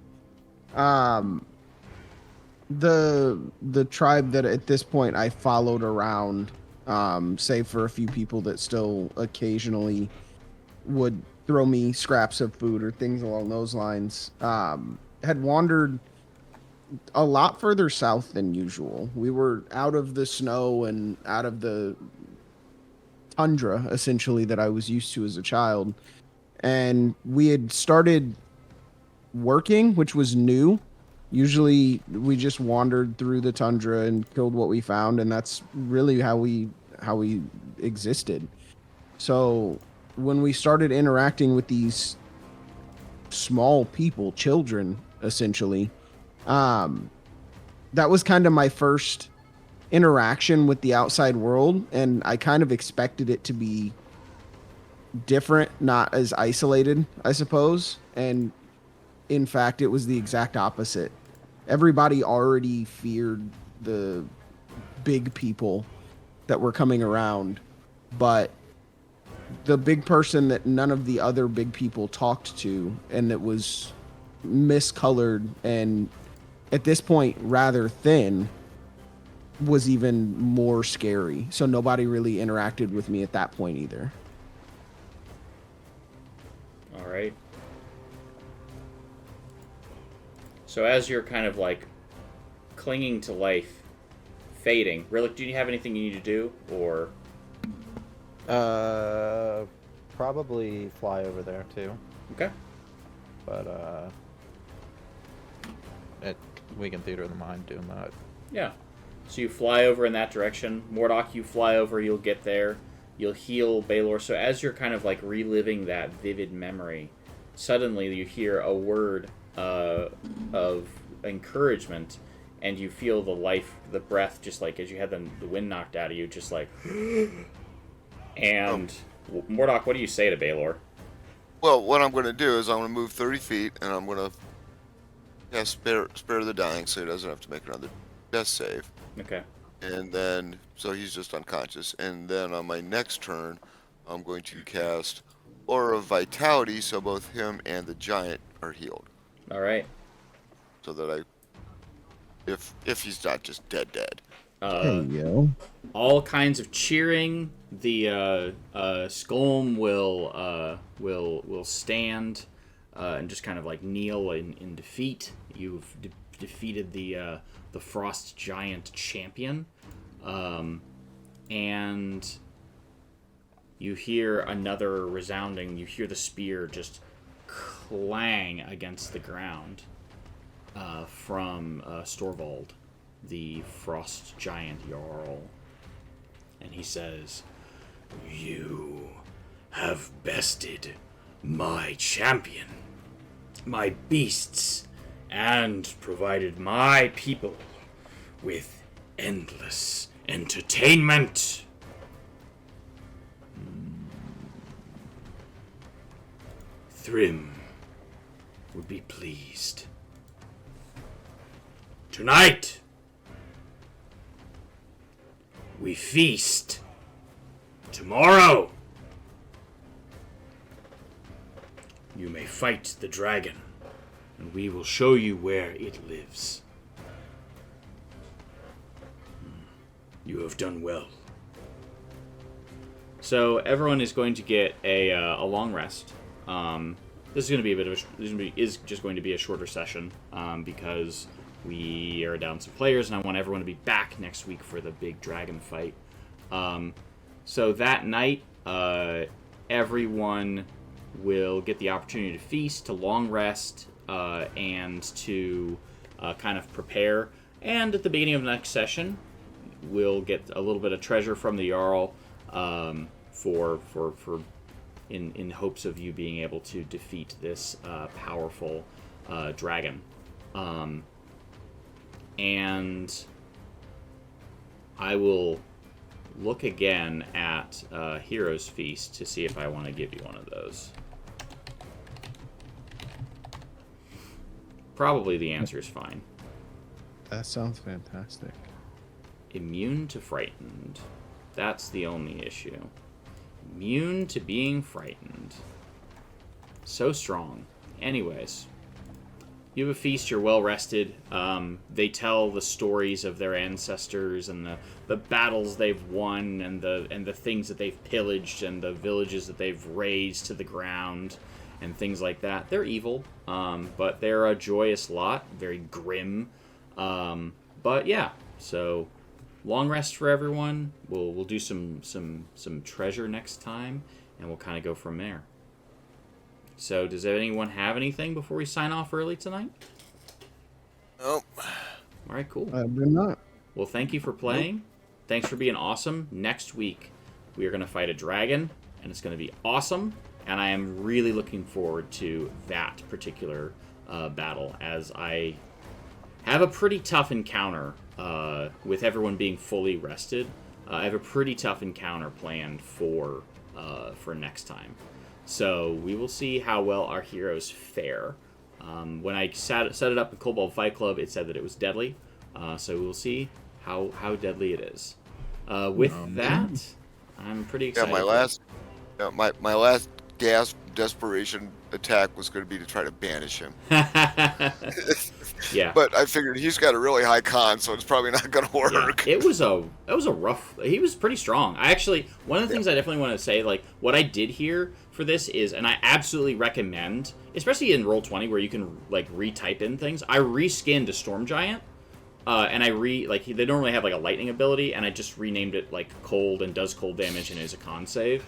The tribe that at this point I followed around, save for a few people that still occasionally would throw me scraps of food or things along those lines, had wandered a lot further south than usual. We were out of the snow and out of the tundra, essentially, that I was used to as a child. And we had started working, which was new. Usually, we just wandered through the tundra and killed what we found, and that's really how we existed. So when we started interacting with these small people, children, essentially, um, that was kind of my first interaction with the outside world, and I kind of expected it to be different, not as isolated, I suppose. And in fact, it was the exact opposite. Everybody already feared the big people that were coming around, but the big person that none of the other big people talked to, and that was miscolored and at this point rather thin, was even more scary. So nobody really interacted with me at that point either. All right. So as you're kind of like clinging to life, fading, really, do you have anything you need to do, or? Probably fly over there too. Okay. But we can theater of the mind doing that. Yeah. So you fly over in that direction. Mordok, you fly over, you'll get there. You'll heal Baylor. So as you're kind of like reliving that vivid memory, suddenly you hear a word of encouragement, and you feel the breath, just like as you had the wind knocked out of you, just like... And, Mordok, what do you say to Baylor? Well, what I'm going to do is I'm going to move 30 feet, and I'm going to spare the dying so he doesn't have to make another death save. Okay. And then, so he's just unconscious. And then on my next turn, I'm going to cast Aura of Vitality so both him and the giant are healed. All right. So that if he's not just dead. There you go. All kinds of cheering. The Skolm will stand and just kind of like kneel in defeat. You've defeated the Frost Giant champion, and you hear another resounding. You hear the spear just clang against the ground from Storvald, the Frost Giant Jarl, and he says, "You have bested my champion, my beasts, and provided my people with endless entertainment. Thrym would be pleased. Tonight, we feast. Tomorrow, you may fight the dragon, and we will show you where it lives. You have done well." So everyone is going to get a long rest. This is going to be just going to be a shorter session because we are down some players, and I want everyone to be back next week for the big dragon fight. So that night, everyone will get the opportunity to feast, to long rest, and to kind of prepare. And at the beginning of the next session, we'll get a little bit of treasure from the Jarl in hopes of you being able to defeat this powerful dragon. And I will look again at Heroes Feast to see if I want to give you one of those. Probably the answer is fine. That sounds fantastic. Immune to frightened. That's the only issue. Immune to being frightened. So strong. Anyways, you have a feast, you're well rested. They tell the stories of their ancestors and the battles they've won and the things that they've pillaged and the villages that they've razed to the ground and things like that. They're evil, but they're a joyous lot, very grim. But yeah, so long rest for everyone. We'll do some treasure next time, and we'll kind of go from there. So does anyone have anything before we sign off early tonight? Nope. All right, cool. I do not. Well, thank you for playing. Nope. Thanks for being awesome. Next week, we are going to fight a dragon, and it's going to be awesome. And I am really looking forward to that particular battle, as I have a pretty tough encounter with everyone being fully rested. I have a pretty tough encounter planned for next time. So we will see how well our heroes fare. When I set it up in Cobalt Fight Club, it said that it was deadly. So we'll see how deadly it is. With that, I'm pretty excited. My last gasp desperation attack was going to be to try to banish him. Yeah. But I figured he's got a really high con, so it's probably not going to work. Yeah, it was a rough. He was pretty strong. One of the things I definitely want to say, like what I did here for this is, and I absolutely recommend, especially in Roll20 where you can like retype in things. I reskinned a Storm Giant, and they normally have like a lightning ability, and I just renamed it like cold and does cold damage and is a con save.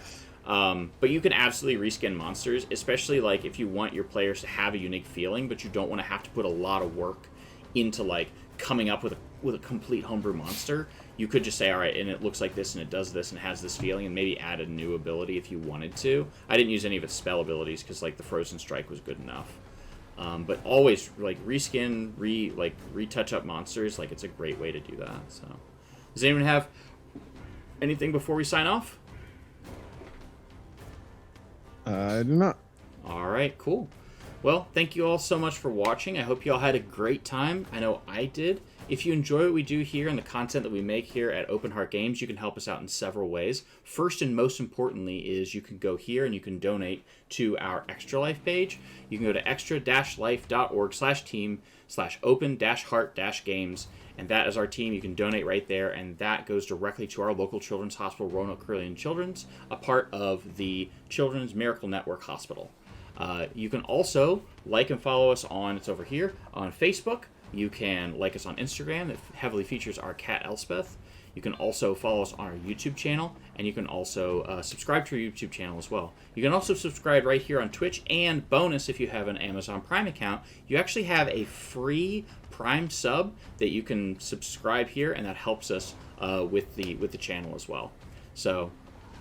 But you can absolutely reskin monsters, especially like if you want your players to have a unique feeling, but you don't want to have to put a lot of work into like coming up with a complete homebrew monster. You could just say, all right, and it looks like this, and it does this, and has this feeling, and maybe add a new ability if you wanted to. I didn't use any of its spell abilities because like the Frozen Strike was good enough. But always like reskin, retouch up monsters. Like it's a great way to do that. So, does anyone have anything before we sign off? I do not. All right, cool. Well, thank you all so much for watching. I hope you all had a great time. I know I did. If you enjoy what we do here and the content that we make here at Open Heart Games, you can help us out in several ways. First and most importantly is you can go here and you can donate to our Extra Life page. You can go to extra-life.org/team/open-heart-games, and that is our team. You can donate right there, and that goes directly to our local children's hospital, Roanoke Carilion Children's, a part of the Children's Miracle Network Hospital. You can also like and follow us it's over here, on Facebook. You can like us on Instagram. It heavily features our cat, Elspeth. You can also follow us on our YouTube channel, and you can also subscribe to our YouTube channel as well. You can also subscribe right here on Twitch, and bonus, if you have an Amazon Prime account, you actually have a free Prime sub that you can subscribe here, and that helps us with the channel as well. So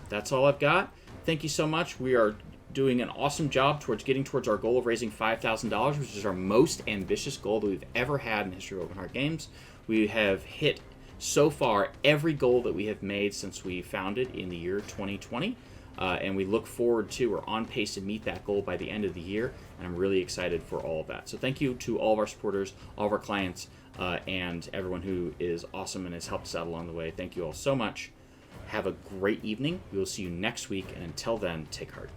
that's all I've got. Thank you so much. We are doing an awesome job towards getting towards our goal of raising $5,000, which is our most ambitious goal that we've ever had in the history of Open Heart Games. We have hit so far every goal that we have made since we founded in the year 2020, and we look forward to, we're on pace to meet that goal by the end of the year, and I'm really excited for all of that. So thank you to all of our supporters, all of our clients, and everyone who is awesome and has helped us out along the way. Thank you all so much. Have a great evening. We will see you next week, and until then, take heart.